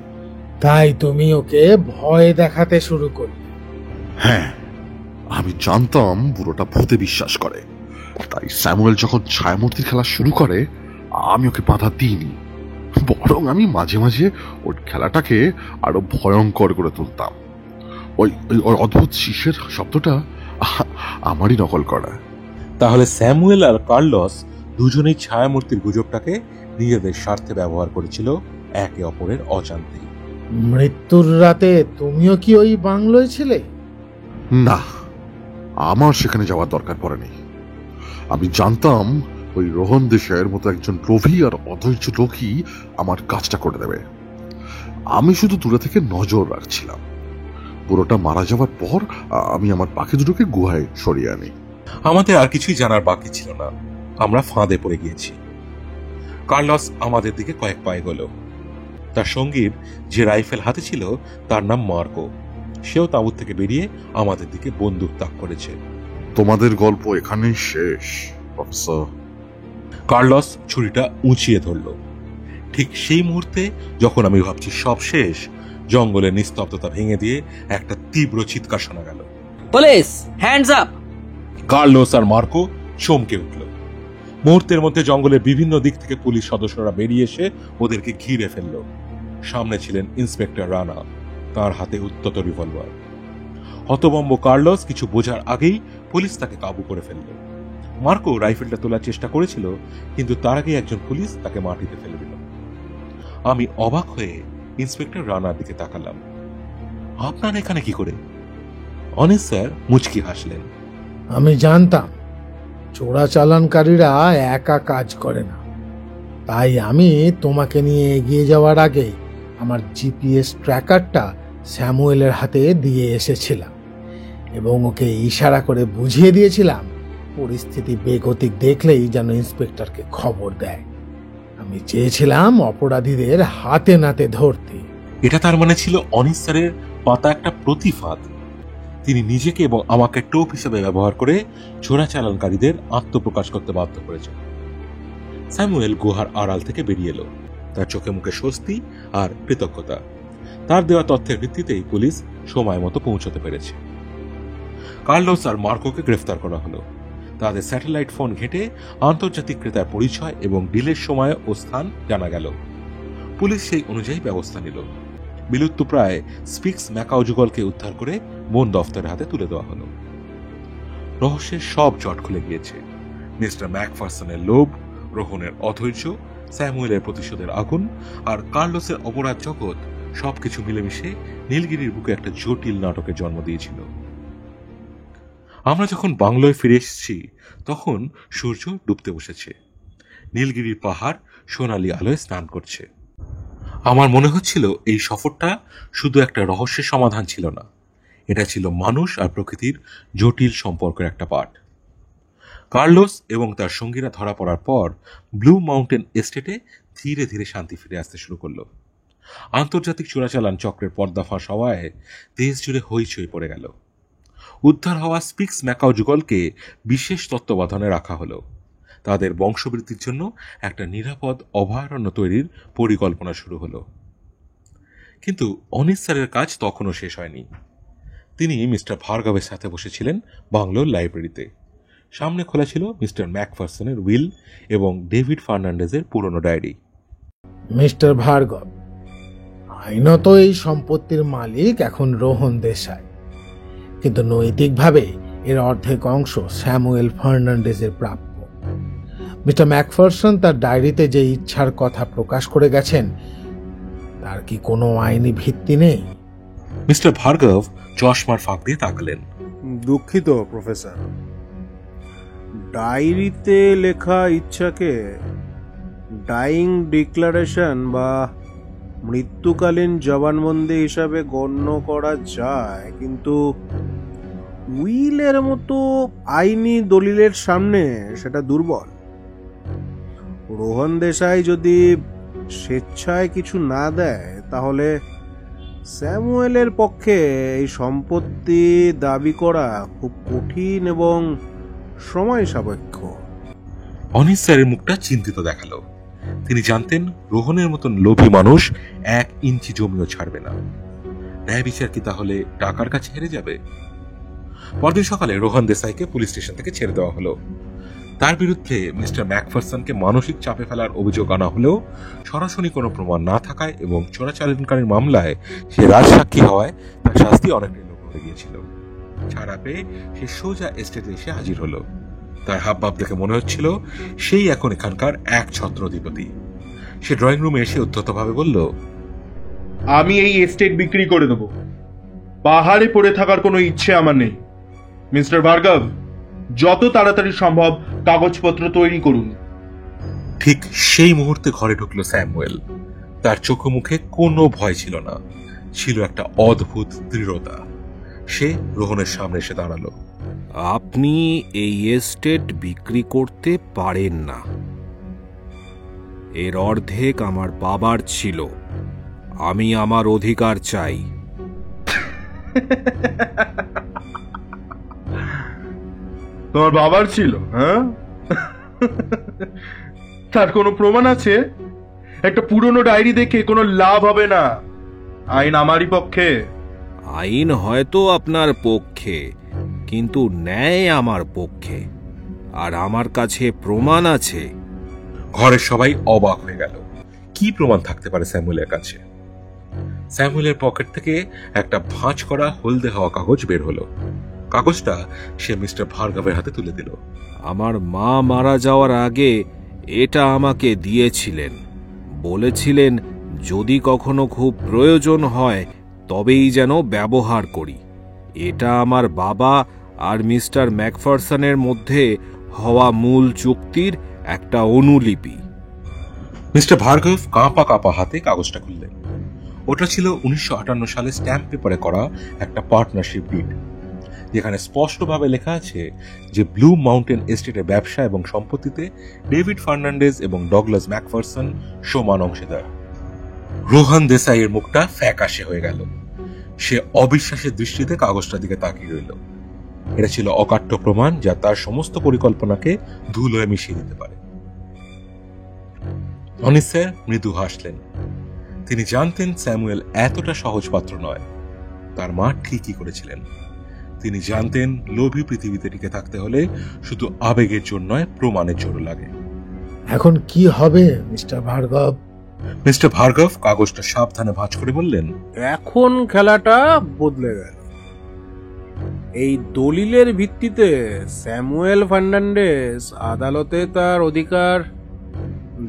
তাই তুমি ওকে ভয় দেখাতে শুরু করলে? হ্যাঁ, আমি জানতাম বুড়োটা ভূতে বিশ্বাস করে। তাই স্যামুয়েল যখন ছায়ামূর্তির খেলা শুরু করে আমি ওকে বাধা দিইনি, বরং আমি মাঝে মাঝে ওর খেলাটাকে আরো ভয়ঙ্কর করে তুলতাম। ওই ওই অদ্ভুত শীষের শব্দটা আমারই নকল করা। তাহলে স্যামুয়েল আর কার্লস দুজনেই ছায়ামূর্তির গুজবটাকে নিজেদের স্বার্থে ব্যবহার করেছিল, একে অপরের অজান্তেই। মৃত্যুর রাতে তুমিও কি ওই বাংলোয় ছিলে? না, আমার সেখানে যাওয়ার দরকার পড়েনি। আমি জানতাম ওই রোহন দেশের মতো একজন লোভী আর অধৈর্য লোকই আমার কাজটা করে দেবে। আমি শুধু দূরে থেকে নজর রাখছিলাম। পুরোটা মারা যাওয়ার পর আমি আমার পাখি দুটোকে গুহায় সরিয়ে আনি। আমাদের আর কিছুই জানার বাকি ছিল না। আমরা ফাঁদে পড়ে গিয়েছি। কার্লস আমাদের দিকে কয়েক পা এগোলো। তার সঙ্গীর যে রাইফেল হাতে ছিল তার নাম মার্কো। সেও তাঁবুর থেকে বেরিয়ে আমাদের দিকে বন্দুক তাক করেছে। তোমাদের গল্প এখানেই শেষ প্রফেসর। কার্লস ছুরিটা উঁচিয়ে ধরল। ঠিক সেই মুহূর্তে যখন আমি ভাবছি সব শেষ, জঙ্গলের নিস্তব্ধতা ভেঙে দিয়ে একটা তীব্র চিৎকার শোনা গেল। Police hands up! কার্লোস আর মার্কো চমকে উঠল। মুহূর্তের মধ্যে জঙ্গলের বিভিন্ন দিক থেকে পুলিশ সদস্যরা বেরিয়ে এসে ওদেরকে ঘিরে ফেলল। সামনে ছিলেন ইন্সপেক্টর রানা, তার হাতে উত্তত রিভলভার। হতভম্ব কার্লোস কিছু বোঝার আগেই পুলিশ তাকে কাবু করে ফেলল। মার্কো রাইফেলটা তোলার চেষ্টা করেছিল, কিন্তু তার আগে একজন পুলিশ তাকে মাটিতে ফেলে দিল। আমি অবাক হয়ে ইন্সপেক্টর রানার দিকে তাকালাম। আপনার এখানে কি করে? অনিস স্যার মুচকি হাসলেন। আমি জানতাম চোরাচালানকারীরা একা কাজ করে না, তাই আমি তোমাকে নিয়ে এগিয়ে যাওয়ার আগে আমার জিপিএস ট্র্যাকারটা স্যামুয়েলের হাতে দিয়ে এসেছিলাম এবং ওকে ইশারা করে বুঝিয়ে দিয়েছিলাম পরিস্থিতি বেগতিক দেখলেই যেন ইন্সপেক্টরকে খবর দেয়। আমি চেয়েছিলাম অপরাধীদের হাতে নাতে ধরতে। এটা তার মানে ছিল অনিস স্যারের পাতা একটা প্রতিফাদ। তিনি নিজেকে এবং আমাকে টোপ হিসেবে ব্যবহার করে চোরাচালানকারীদের আত্মপ্রকাশ করতে বাধ্য করেছেন। স্যামুয়েল গুহার আড়াল থেকে বেরিয়ে এলো। তার চোখে মুখে স্বস্তি আর কৃতজ্ঞতা। তার দেওয়া তথ্যের ভিত্তিতেই পুলিশ সময় মতো পৌঁছতে পেরেছে। কার্লোস আর মার্কোকে গ্রেফতার করা হলো। তাদের স্যাটেলাইট ফোন ঘেঁটে আন্তর্জাতিক ক্রেতার পরিচয় এবং ডিলের সময় ও স্থান জানা গেল। পুলিশ সেই অনুযায়ী ব্যবস্থা নিল। বিলুপ্তপ্রায় স্পিক্স ম্যাকাও যুগলকে উদ্ধার করে বন দফতরের হাতে তুলে দেওয়া হলো। রহস্যের সব জট খুলে গিয়েছে। মিস্টার ম্যাকফারসনের লোভ, রোহনের অধৈর্য, স্যামুয়েলের প্রতিশোধের আগুন আর কার্লোসের অপরাধ জগৎ সবকিছু মিলেমিশে নীলগিরির বুকে একটা জটিল নাটকের জন্ম দিয়েছিল। আমরা যখন বাংলোয় ফিরে এসেছি তখন সূর্য ডুবতে বসেছে। নীলগিরির পাহাড় সোনালী আলোয় স্নান করছে। আমার মনে হচ্ছিল এই সফরটা শুধু একটা রহস্যের সমাধান ছিল না, এটা ছিল মানুষ আর প্রকৃতির জটিল সম্পর্কের একটা পাঠ। কার্লোস এবং তার সঙ্গীরা ধরা পড়ার পর ব্লু মাউন্টেন এস্টেটে ধীরে ধীরে শান্তি ফিরে আসতে শুরু করলো। আন্তর্জাতিক চোরাচালান চক্রের পর্দাফাঁস হওয়ায় দেশ জুড়ে হইচই পড়ে গেল। উদ্ধার হওয়া স্পিক্স ম্যাকাও যুগলকে বিশেষ তত্ত্বাবধানে রাখা হলো। তাদের বংশবৃদ্ধির জন্য একটা নিরাপদ অভয়ারণ্য তৈরির পরিকল্পনা শুরু হলো। কিন্তু অনিস স্যারের কাজ তখনও শেষ হয়নি। তিনি মিস্টার ভার্গবের সাথে বসেছিলেন বাংলোর লাইব্রেরিতে। সামনে খোলা ছিল মিস্টার ম্যাকফারসনের উইল এবং ডেভিড ফার্নান্ডেজের পুরনো ডায়েরি। মিস্টার ভার্গব, আইনত এই সম্পত্তির মালিক এখন রোহন দেশাই, কিন্তু নৈতিকভাবে এর অর্ধেক অংশ স্যামুয়েল ফার্নান্ডেজের প্রাপ্য। মিস্টার ম্যাকফারসন তার ডায়েরিতে যে ইচ্ছার কথা প্রকাশ করে গেছেন তার কি কোনো আইনি ভিত্তি নেই? মিস্টার ভার্গব চশমার ফাঁক দিয়ে তাকালেন। দুঃখিত প্রফেসর, ডায়েরিতে লেখা ইচ্ছাকে ডাইং ডিক্লারেশন বা মৃত্যুকালীন জবানবন্দি হিসাবে গণ্য করা যায়, কিন্তু উইলের মতো আইনি দলিলের সামনে সেটা দুর্বল। রোহন দেশাই যদি স্বেচ্ছায় কিছু না দেয় তাহলে স্যামুয়েলের পক্ষে এই সম্পত্তি দাবি করা খুব কঠিন এবং সময় সাপেক্ষ। অনিস স্যারের মুখটা চিন্তিত দেখালো। তিনি জানতেন রোহনের মতন লোভী মানুষ 1 ইঞ্চি জমিও ছাড়বে না। ন্যায় বিচার কি তাহলে টাকার কাছে হেরে যাবে? পরদিন সকালে রোহন দেশাইকে পুলিশ স্টেশন থেকে ছেড়ে দেওয়া হলো। তার বিরুদ্ধে মিস্টার ম্যাকফারসনকে মানসিক চাপে ফেলার অভিযোগ আনা হলেও সরাসরি কোনো প্রমাণ না থাকায় এবং চোরাচালানকারীর মামলায় সে রাজসাক্ষী হওয়ায় তার শাস্তি অনেকটাই লোপ হয়ে গিয়েছিল। ছাড়া পেয়ে সে সোজা এস্টেটে এসে হাজির হলো। তার হাবভাব দেখে মনে হচ্ছিল সেই এখন এখানকার এক ছত্রধিপতি। সে ড্রয়িং রুমে এসে উদ্ধতভাবে বলল, আমি এই এস্টেট বিক্রি করে দেব। পাহাড়ে পড়ে থাকার কোনো ইচ্ছে আমার নেই। মিস্টার ভার্গব, যত তাড়াতাড়ি সম্ভব কাগজপত্র তৈরি করুন। ঠিক সেই মুহূর্তে ঘরে ঢুকলো স্যামুয়েল। তার চোখে মুখে কোনো ভয় ছিল না, ছিল একটা অদ্ভুত দৃঢ়তা। সে রোহনের সামনে এসে দাঁড়ালো। আপনি এই এস্টেট বিক্রি করতে পারেন না। এর অর্ধেক আমার বাবার ছিল। আমি আমার অধিকার চাই। তোমার বাবার ছিল? হ্যাঁ, তার কোনো প্রমাণ আছে? একটা পুরনো ডায়েরি দেখে কোনো লাভ হবে না। আইন আমারই পক্ষে। আইন হয়তো আপনার পক্ষে, কিন্তু ন্যায় আমার পক্ষে, আর আমার কাছে প্রমাণ আছে। ঘরের সবাই অবাক হয়ে গেল। কি প্রমাণ থাকতে পারে স্যামুয়েলের কাছে? স্যামুয়েলের পকেট থেকে একটা ভাঁজ করা হলদে হওয়া কাগজ বের হলো। কাগজটা সে মিস্টার ভার্গবের হাতে তুলে দিল। আমার মা মারা যাওয়ার আগে এটা আমাকে দিয়েছিলেন। বলেছিলেন যদি কখনো খুব প্রয়োজন হয় তবেই যেন ব্যবহার করি। এটা আমার বাবা আর মিস্টার ম্যাকফারসনের মধ্যে হওয়া মূল চুক্তির একটা অনুলিপি। মিস্টার ভার্গব কাঁপা কাঁপা হাতে কাগজটা খুললেন। ওটা ছিল 1958 সালে স্ট্যাম্প পেপারে করা একটা পার্টনারশিপ ডিড, যেখানে স্পষ্টভাবে লেখা আছে যে ব্লু মাউন্টেন এস্টেটের ব্যবসা এবং সম্পত্তিতে ডেভিড ফার্নান্ডেজ এবং ডগলাস ম্যাকফারসন সমান অংশীদার। রোহন দেশাইয়ের মুখটা ফ্যাকাশে হয়ে গেল। সে অবিশ্বাসের দৃষ্টিতে কাগজটার দিকে তাকিয়ে রইল। এটা ছিল অকাট্য প্রমাণ যা তার সমস্ত পরিকল্পনাকে ধুলোয় মিশিয়ে দিতে পারে। অনিস স্যার মৃদু হাসলেন। তিনি জানতেন স্যামুয়েল এতটা সহজ পাত্র নয়। তার মা ঠিকই করেছিলেন। তিনি জানতেন লোভী পৃথিবীতে টিকে থাকতে হলে শুধু আবেগের জন্য নয়, প্রমাণের জন্য লাগে। এখন কি হবে মিস্টার ভার্গব? মিস্টার ভার্গব কাগজটা সাবধানে ভাঁজ করে বললেন, এখন খেলাটা বদলে গেল। এই দলিলের ভিত্তিতে স্যামুয়েল ফার্নান্ডেজ আদালতে তার অধিকার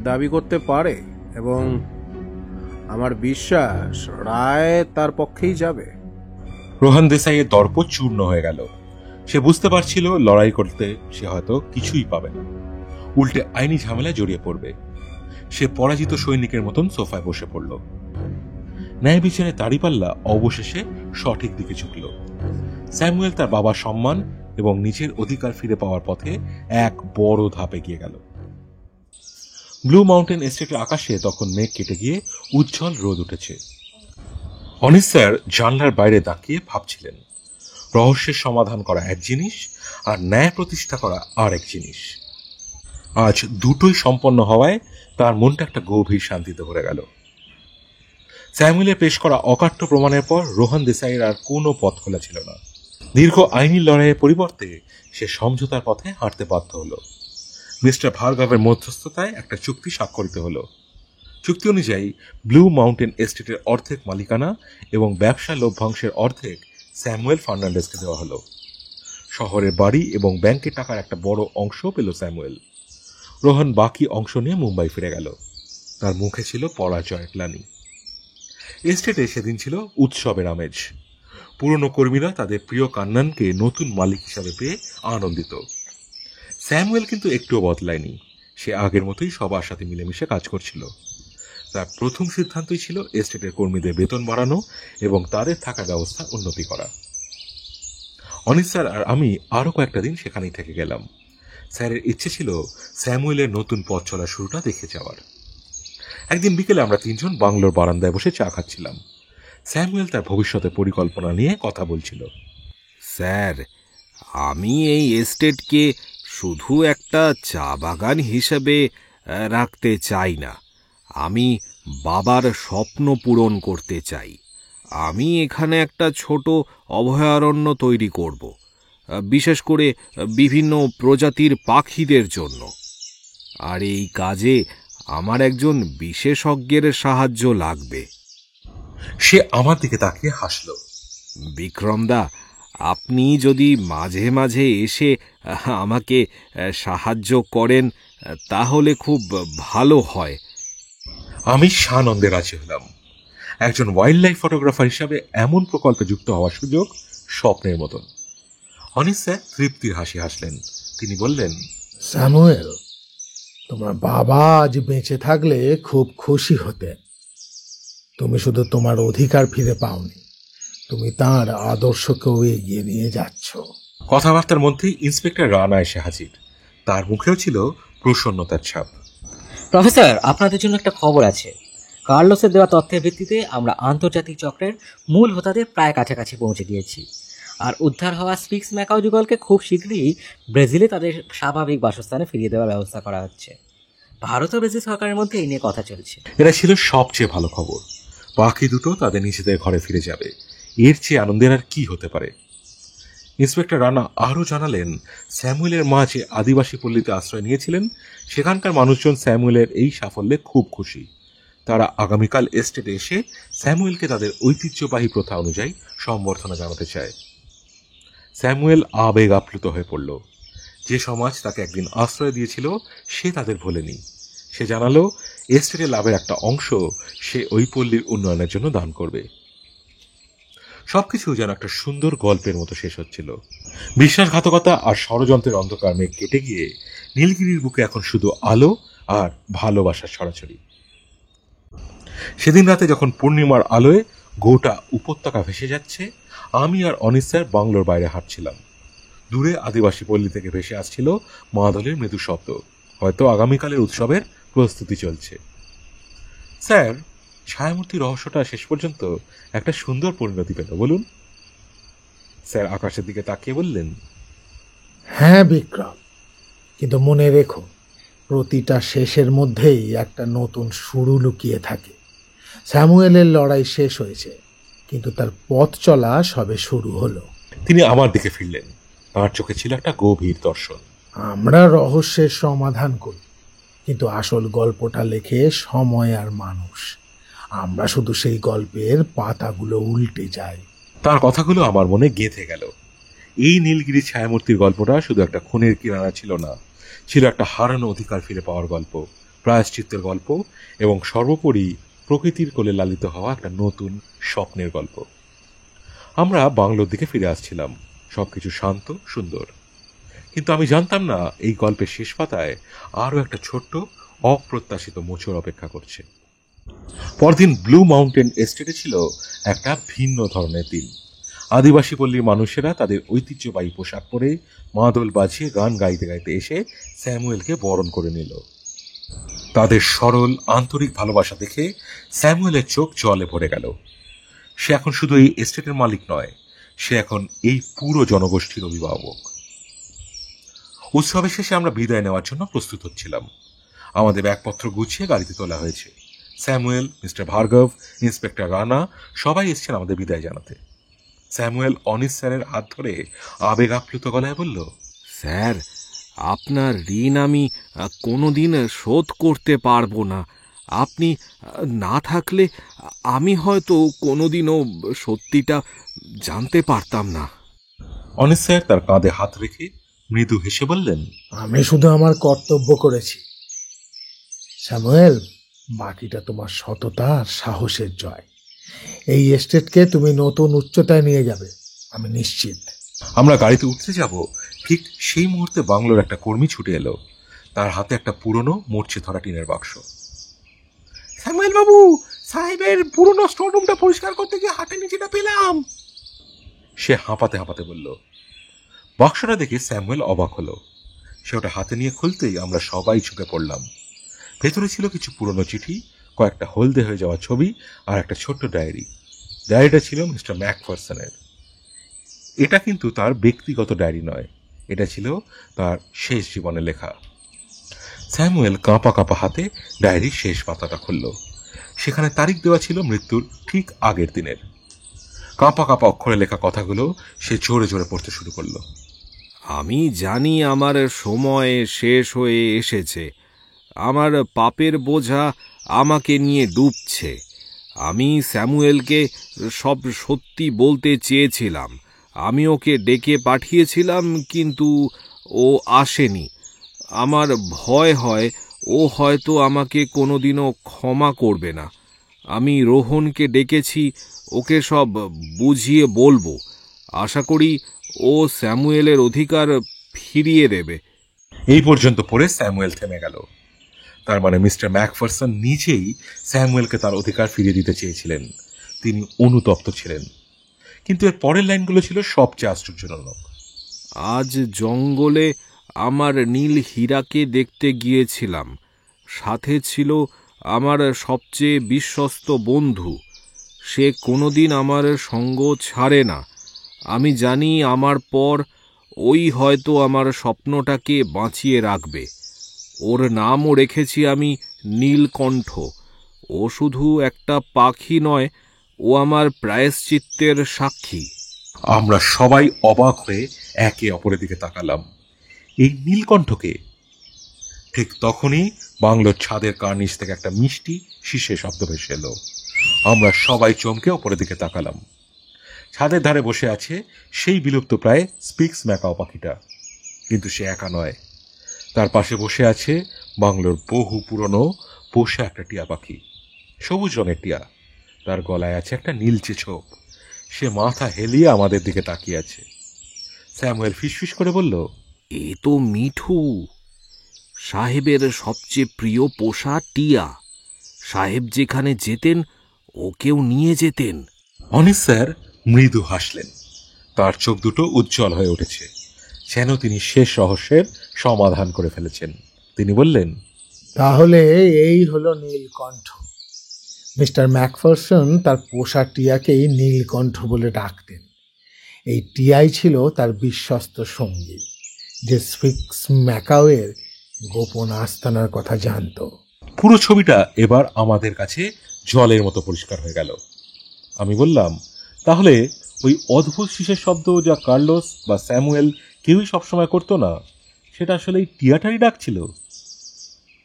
দাবি করতে পারে এবং আমার বিশ্বাস রায় তার পক্ষেই যাবে। রোহন দেসাইয়ের দর্প চূর্ণ হয়ে গেল। সে বুঝতে পারছিল লড়াই করতে সে হয়তো কিছুই পাবে না, উল্টে আইনি ঝামেলায় জড়িয়ে পড়বে। সে পরাজিত সৈনিকের মতন সোফায় বসে পড়ল। ন্যায় বিচারে দাঁড়িপাল্লা অবশেষে সঠিক দিকে ঝুঁকল। স্যামুয়েল তার বাবার সম্মান এবং নিজের অধিকার ফিরে পাওয়ার পথে এক বড় ধাপ এগিয়ে গেল। ব্লু মাউন্টেন এস্টেটের আকাশে তখন মেঘ কেটে গিয়ে উজ্জ্বল রোদ উঠেছে। অনিস স্যার জানলার বাইরে তাকিয়ে ভাবছিলেন, রহস্যের সমাধান করা এক জিনিস আর ন্যায় প্রতিষ্ঠা করা আর এক জিনিস। আজ দুটোই সম্পন্ন হওয়ায় তার মনটা একটা গভীর শান্তিতে ভরে গেল। স্যামুয়েলের পেশ করা অকাট্য প্রমাণের পর রোহন দেসাইয়ের আর কোনো পথ খোলা ছিল না। দীর্ঘ আইনি লড়াইয়ের পরিবর্তে সে সমঝোতার পথে হাঁটতে বাধ্য হল। মিস্টার ভার্গবের মধ্যস্থতায় একটা চুক্তি স্বাক্ষরিত হলো। চুক্তি অনুযায়ী ব্লু মাউন্টেন এস্টেটের অর্ধেক মালিকানা এবং ব্যবসা লভ্যাংশের অর্ধেক স্যামুয়েল ফার্নান্ডেজকে দেওয়া হলো। শহরের বাড়ি এবং ব্যাংকের টাকার একটা বড় অংশ পেল স্যামুয়েল। রোহন বাকি অংশ নিয়ে মুম্বাই ফিরে গেল। তার মুখে ছিল পরাজয়ের গ্লানি। এস্টেটে সেদিন ছিল উৎসবের আমেজ। পুরনো কর্মীরা তাদের প্রিয় কান্নানকে নতুন মালিক হিসাবে পেয়ে আনন্দিত। স্যামুয়েল কিন্তু একটুও বদলায়নি। সে আগের মতোই সবার সাথে মিলেমিশে কাজ করছিল। তার প্রথম সিদ্ধান্তই ছিল এস্টেটের কর্মীদের বেতন বাড়ানো এবং তাদের থাকার ব্যবস্থা উন্নতি করা। অনিস স্যার আর আমি আরও কয়েকটা দিন সেখানেই থেকে গেলাম। স্যারের ইচ্ছে ছিল স্যামুয়েলের নতুন পথ চলার শুরুটা দেখে যাওয়ার। একদিন বিকেলে আমরা তিনজন বাংলোর বারান্দায় বসে চা খাচ্ছিলাম। স্যামুয়েল তার ভবিষ্যতের পরিকল্পনা নিয়ে কথা বলছিল। স্যার, আমি এই এস্টেটকে শুধু একটা চা বাগান হিসেবে রাখতে চাই না। আমি বাবার স্বপ্ন পূরণ করতে চাই। আমি এখানে একটা ছোট অভয়ারণ্য তৈরি করব, বিশেষ করে বিভিন্ন প্রজাতির পাখিদের জন্য। আর এই কাজে আমার একজন বিশেষজ্ঞের সাহায্য লাগবে। সে আমার দিকে তাকিয়ে হাসল। বিক্রমদা, আপনি যদি মাঝে মাঝে এসে আমাকে সাহায্য করেন তাহলে খুব ভালো হয়। আমি সানন্দে রাজি হলাম। একজন ওয়াইল্ড লাইফ ফটোগ্রাফার হিসাবে এমন প্রকল্পে যুক্ত হওয়ার সুযোগ স্বপ্নের মতন। অনিস স্যার তৃপ্তির হাসি হাসলেন। তিনি বললেন, স্যামুয়েল, তোমার বাবা আজ বেঁচে থাকলে খুব খুশি হতেন। তুমি শুধু তোমার অধিকার ফিরে পাওনি, তুমি তার আদর্শকেও এগিয়ে নিয়ে যাচ্ছ। কথাবার্তার মধ্যেই ইন্সপেক্টর রানা এসে হাজির। তার মুখেও ছিল প্রসন্নতার ছাপ। প্রফেসর, আপনাদের জন্য একটা খবর আছে। কার্লোসের দেওয়া তথ্যের ভিত্তিতে আমরা আন্তর্জাতিক চক্রের মূল হোতাদের প্রায় কাছাকাছি পৌঁছে গিয়েছি। আর উদ্ধার হওয়া স্পিক্স ম্যাকাও যুগলকে খুব শীঘ্রই ব্রাজিলে তাদের স্বাভাবিক বাসস্থানে ফিরিয়ে দেওয়ার ব্যবস্থা করা হচ্ছে। ভারত ও ব্রাজিল সরকারের মধ্যে এই নিয়ে কথা চলছে। এরা ছিল সবচেয়ে ভালো খবর। বাকি দুটো তাদের নিজেদের ঘরে ফিরে যাবে। এর চেয়ে আনন্দের আর কি হতে পারে? ইন্সপেক্টর রানা আরও জানালেন, স্যামুয়েলের মা যে আদিবাসী পল্লীতে আশ্রয় নিয়েছিলেন, সেখানকার মানুষজন স্যামুয়েলের এই সাফল্যে খুব খুশি। তারা আগামীকাল এস্টেটে এসে স্যামুয়েলকে তাদের ঐতিহ্যবাহী প্রথা অনুযায়ী সম্বর্ধনা জানাতে চায়। স্যামুয়েল আবেগ আপ্লুত হয়ে পড়ল। যে সমাজ তাকে একদিন আশ্রয় দিয়েছিল সে তাদের ভোলেনি। সে জানালো এস্টেটে লাভের একটা অংশ সে ওই পল্লীর উন্নয়নের জন্য দান করবে। সবকিছু যেন একটা সুন্দর গল্পের মতো শেষ হচ্ছিল। বিশ্বাসঘাতকতা আর ষড়যন্ত্রের অন্ধকার মেঘ কেটে গিয়ে নীলগিরির বুকে এখন শুধু আলো আর ভালোবাসার ছড়াছড়ি। সেদিন রাতে যখন পূর্ণিমার আলোয় গোটা উপত্যকা ভেসে যাচ্ছে, আমি আর অনিস স্যার বাংলোর বাইরে হাঁটছিলাম। দূরে আদিবাসী পল্লী থেকে ভেসে আসছিল মাদলের মৃদু শব্দ। হয়তো আগামীকালের উৎসবের প্রস্তুতি চলছে। স্যার, ছায়ামূর্তি রহস্যটা শেষ পর্যন্ত একটা সুন্দর পরিণতি পেল, বলুন? স্যার আকাশের দিকে তাকিয়ে বললেন, হ্যাঁ বিক্রম, কিন্তু মনে রেখো, প্রতিটা শেষের মধ্যেই একটা নতুন শুরু লুকিয়ে থাকে। স্যামুয়েলের লড়াই শেষ হয়েছে, কিন্তু তার পথ চলা সবে শুরু হলো। তিনি আমার দিকে ফিরলেন। তার চোখে ছিল একটা গভীর দর্শন। আমরা রহস্যের সমাধান করি, কিন্তু আসল গল্পটা লেখে সময় আর মানুষ। আমরা শুধু সেই গল্পের পাতাগুলো উল্টে যাই। তার কথাগুলো আমার মনে গেঁথে গেল। এই নীলগিরি ছায়ামূর্তির গল্পটা শুধু একটা খুনের কিনারা ছিল না, ছিল একটা হারানো অধিকার ফিরে পাওয়ার গল্প, প্রায়শ্চিত্তের গল্প, এবং সর্বোপরি প্রকৃতির কোলে লালিত হওয়া একটা নতুন স্বপ্নের গল্প। আমরা বাংলোর দিকে ফিরে আসছিলাম, সবকিছু শান্ত সুন্দর, কিন্তু আমি জানতাম না এই গল্পের শেষ পাতায় আরও একটা ছোট্ট অপ্রত্যাশিত মোচড় অপেক্ষা করছে। পরদিন ব্লু মাউন্টেন এস্টেটে ছিল একটা ভিন্ন ধরনের দিন। আদিবাসী পল্লীর মানুষেরা তাদের ঐতিহ্যবাহী পোশাক পরে মাদল বাজিয়ে গান গাইতে গাইতে এসে স্যামুয়েলকে বরণ করে নিল। তাদের সরল আন্তরিক ভালোবাসা দেখে স্যামুয়েলের চোখ জলে ভরে গেল। সে এখন শুধু এই এস্টেটের মালিক নয়, সে এখন এই পুরো জনগোষ্ঠীর অভিভাবক। উৎসবের শেষে আমরা বিদায় নেওয়ার জন্য প্রস্তুত হচ্ছিলাম। আমাদের ব্যাগপত্র গুছিয়ে গাড়িতে তোলা হয়েছে। স্যামুয়েল, মিস্টার ভার্গব, ইন্সপেক্টর রানা সবাই এসেছেন আমাদের বিদায় জানাতে। স্যামুয়েল অনিস স্যারের হাত ধরে আবেগ আপ্লুত গলায় বলল, স্যার, আপনার ঋণ আমি কোনোদিন শোধ করতে পারবো না। আপনি না থাকলে আমি হয়তো কোনোদিনও সত্যিটা জানতে পারতাম না। অনিস স্যার তার কাঁধে হাত রেখে মৃদু হেসে বললেন, আমি শুধু আমার কর্তব্য করেছি স্যামুয়েল, বাকিটা তোমার সততা আর সাহসের জয়। এই এস্টেটকে তুমি নতুন উচ্চতায় নিয়ে যাবে, আমি নিশ্চিত। আমরা গাড়িতে উঠতে যাব, ঠিক সেই মুহূর্তে বাংলোর একটা কর্মী ছুটে এলো। তার হাতে একটা পুরনো মরচে ধরা টিনের বাক্স। স্যামুয়েল বাবু, সাহেবের পুরনো স্টোররুমটা পরিষ্কার করতে গিয়ে হাতে নিচেটা পেলাম, সে হাঁপাতে হাঁপাতে বলল। বাক্সটা দেখে স্যামুয়েল অবাক হলো। সে ওটা হাতে নিয়ে খুলতেই আমরা সবাই ঝুঁকে পড়লাম। ভেতরে ছিল কিছু পুরনো চিঠি, কয়েকটা হলদে হয়ে যাওয়া ছবি আর একটা ছোট্ট ডায়েরি। ডায়েরিটা ছিল মিস্টার ম্যাকফারসনের। এটা কিন্তু তার ব্যক্তিগত ডায়েরি নয়, এটা ছিল তার শেষ জীবনে লেখা। স্যামুয়েল কাঁপা কাঁপা হাতে ডায়েরির শেষ পাতাটা খুলল। সেখানে তারিখ দেওয়া ছিল মৃত্যুর ঠিক আগের দিনের। কাঁপা কাঁপা অক্ষরে লেখা কথাগুলো সে জোরে জোরে পড়তে শুরু করলো। আমি জানি আমার সময় শেষ হয়ে এসেছে। আমার পাপের বোঝা আমাকে নিয়ে ডুবছে। আমি স্যামুয়েলকে সব সত্যি বলতে চেয়েছিলাম। আমি ওকে ডেকে পাঠিয়েছিলাম, কিন্তু ও আসেনি। আমার ভয় হয় ও হয়তো আমাকে কোনোদিনও ক্ষমা করবে না। আমি রোহনকে ডেকেছি, ওকে সব বুঝিয়ে বলবো। আশা করি ও স্যামুয়েলের অধিকার ফিরিয়ে দেবে। এই পর্যন্ত পড়ে স্যামুয়েল থেমে গেল। তার মানে মিস্টার ম্যাকফারসন নিজেই স্যামুয়েলকে তার অধিকার ফিরিয়ে দিতে চেয়েছিলেন। তিনি অনুতপ্ত ছিলেন। কিন্তু এর পরের লাইনগুলো ছিল সবচেয়ে আশ্চর্যজনক। আজ জঙ্গলে আমার নীল হীরাকে দেখতে গিয়েছিলাম। সাথে ছিল আমার সবচেয়ে বিশ্বস্ত বন্ধু। সে কোনোদিন আমার সঙ্গ ছাড়ে না। আমি জানি আমার পর ওই হয়তো আমার স্বপ্নটাকে বাঁচিয়ে রাখবে। ওর নামও রেখেছি আমি নীলকণ্ঠ। ও শুধু একটা পাখি নয়, ও আমার প্রায়শ্চিত্তের সাক্ষী। আমরা সবাই অবাক হয়ে একে অপরের দিকে তাকালাম। এই নীলকণ্ঠকে? ঠিক তখনই বাংলোর ছাদের কার্নিশ থেকে একটা মিষ্টি শীষে শব্দ ভেসে এলো। আমরা সবাই চমকে অপরের দিকে তাকালাম। ছাদের ধারে বসে আছে সেই বিলুপ্ত প্রায় স্পিক্স ম্যাকাও পাখিটা, কিন্তু সে একা নয়। তার পাশে বসে আছে বাংলোর বহু পুরনো পোষা একটা টিয়া পাখি, সবুজ রঙের টিয়া। তার গলায় আছে একটা নীলচে ছোপ। সে মাথা হেলিয়ে আমাদের দিকে তাকিয়ে আছে। স্যামুয়েল ফিসফিস করে বলল, এ তো মিঠু, সাহেবের সবচেয়ে প্রিয় পোষা টিয়া। সাহেব যেখানে যেতেন ওকেও নিয়ে যেতেন। অনিস স্যার মৃদু হাসলেন। তার চোখ দুটো উজ্জ্বল হয়ে উঠেছে, যেন তিনি শেষ রহস্যের সমাধান করে ফেলেছেন। তিনি বললেন, তাহলে এই হলো নীলকণ্ঠ। মিস্টার ম্যাকফারসন তার পোষা টিয়াকেই নীলকণ্ঠ বলে ডাকতেন। এই টিয়াই ছিল তার বিশ্বস্ত সঙ্গী, যে স্পিক্স ম্যাকাওয়ের গোপন আস্তানার কথা জানতো। পুরো ছবিটা এবার আমাদের কাছে জলের মতো পরিষ্কার হয়ে গেল। আমি বললাম, তাহলে ওই অদ্ভুত শীষের শব্দ যা কার্লোস বা স্যামুয়েল কেউই সবসময় করতো না, সেটা আসলে এই টিয়াটারই ডাকছিল।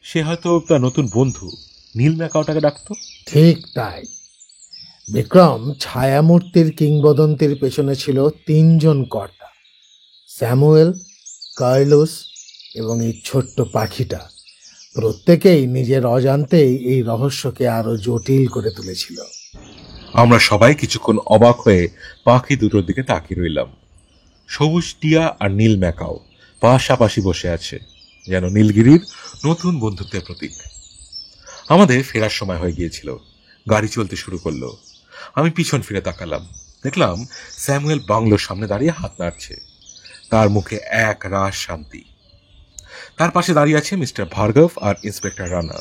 সে হয়তো তার নতুন বন্ধু নীল ম্যাকাওটাকে ডাকতো। ঠিক তাই। বিক্রম, ছায়ামূর্তির কিংবদন্তির পেছনে ছিল 3 জন কর্তা, স্যামুয়েল, কার্লোস এবং এই ছোট্ট পাখিটা। প্রত্যেকেই নিজের অজান্তেই এই রহস্যকে আরো জটিল করে তুলেছিল। আমরা সবাই কিছুক্ষণ অবাক হয়ে পাখি দুটোর দিকে তাকিয়ে রইলাম। সবুজ টিয়া আর নীল ম্যাকাও পাশাপাশি বসে আছে, যেন নীলগিরির নতুন বন্ধুত্বের প্রতীক। আমাদের ফেরার সময় হয়ে গিয়েছিল। গাড়ি চলতে শুরু করলো। আমি পিছন ফিরে তাকালাম, দেখলাম স্যামুয়েল বাংলোর সামনে দাঁড়িয়ে হাত নাড়ছে। তার মুখে এক রাস শান্তি। তার পাশে দাঁড়িয়ে আছে মিস্টার ভার্গব আর ইন্সপেক্টর রানা,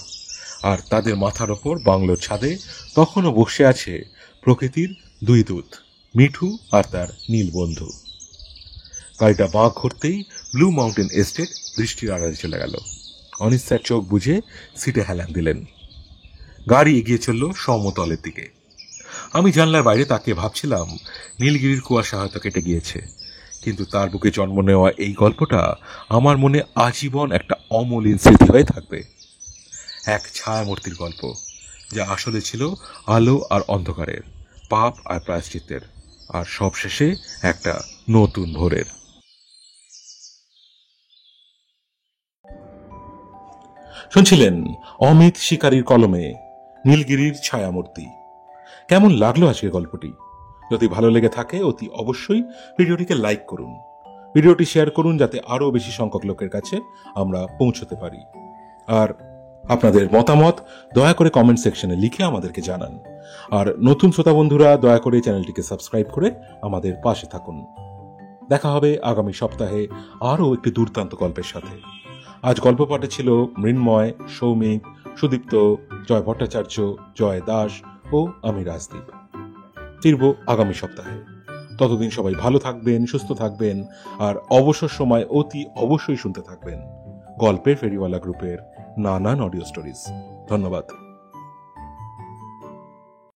আর তাদের মাথার ওপর বাংলোর ছাদে তখনও বসে আছে প্রকৃতির 2 দূত, মিঠু আর তার নীল বন্ধু। গাড়িটা বাঁক ঘুরতেই ব্লু মাউন্টেন এস্টেট দৃষ্টির আড়ালে চলে গেল। অনিস স্যার চোখ বুঝে সিটে হেলান দিলেন। গাড়ি এগিয়ে চলল সমতলের দিকে। আমি জানলার বাইরে তাকিয়ে ভাবছিলাম, নীলগিরির কুয়াশা হয়তো কেটে গিয়েছে, কিন্তু তার বুকে জন্ম নেওয়া এই গল্পটা আমার মনে আজীবন একটা অমলিন স্মৃতি হয়ে থাকবে। এক ছায়ামূর্তির গল্প, যা আসলে ছিল আলো আর অন্ধকারের, পাপ আর প্রায়শ্চিত্তের, আর সবশেষে একটা নতুন ভোরের। শুনছিলেন অমিত শিকারীর কলমে নীলগিরির ছায়ামূর্তি। কেমন লাগলো আজকের গল্পটি? যদি ভালো লেগে থাকে অতি অবশ্যই ভিডিওটিকে লাইক করুন, ভিডিওটি শেয়ার করুন, যাতে আরও বেশি সংখ্যক লোকের কাছে আমরা পৌঁছতে পারি। আর আপনাদের মতামত দয়া করে কমেন্ট সেকশনে লিখে আমাদেরকে জানান। আর নতুন শ্রোতা বন্ধুরা দয়া করে চ্যানেলটিকে সাবস্ক্রাইব করে আমাদের পাশে থাকুন। দেখা হবে আগামী সপ্তাহে আরও একটি দুর্দান্ত গল্পের সাথে। আজ গল্প পাঠে ছিল মৃন্ময়, সৌমিক, সুদীপ্ত, জয় ভট্টাচার্য, জয় দাস ও আমি রাজদীপ। ফিরব আগামী সপ্তাহে। ততদিন সবাই ভালো থাকবেন, সুস্থ থাকবেন, আর অবসর সময় অতি অবশ্যই শুনতে থাকবেন গল্পের ফেরিওয়ালা গ্রুপের নানান অডিও স্টোরিজ। ধন্যবাদ।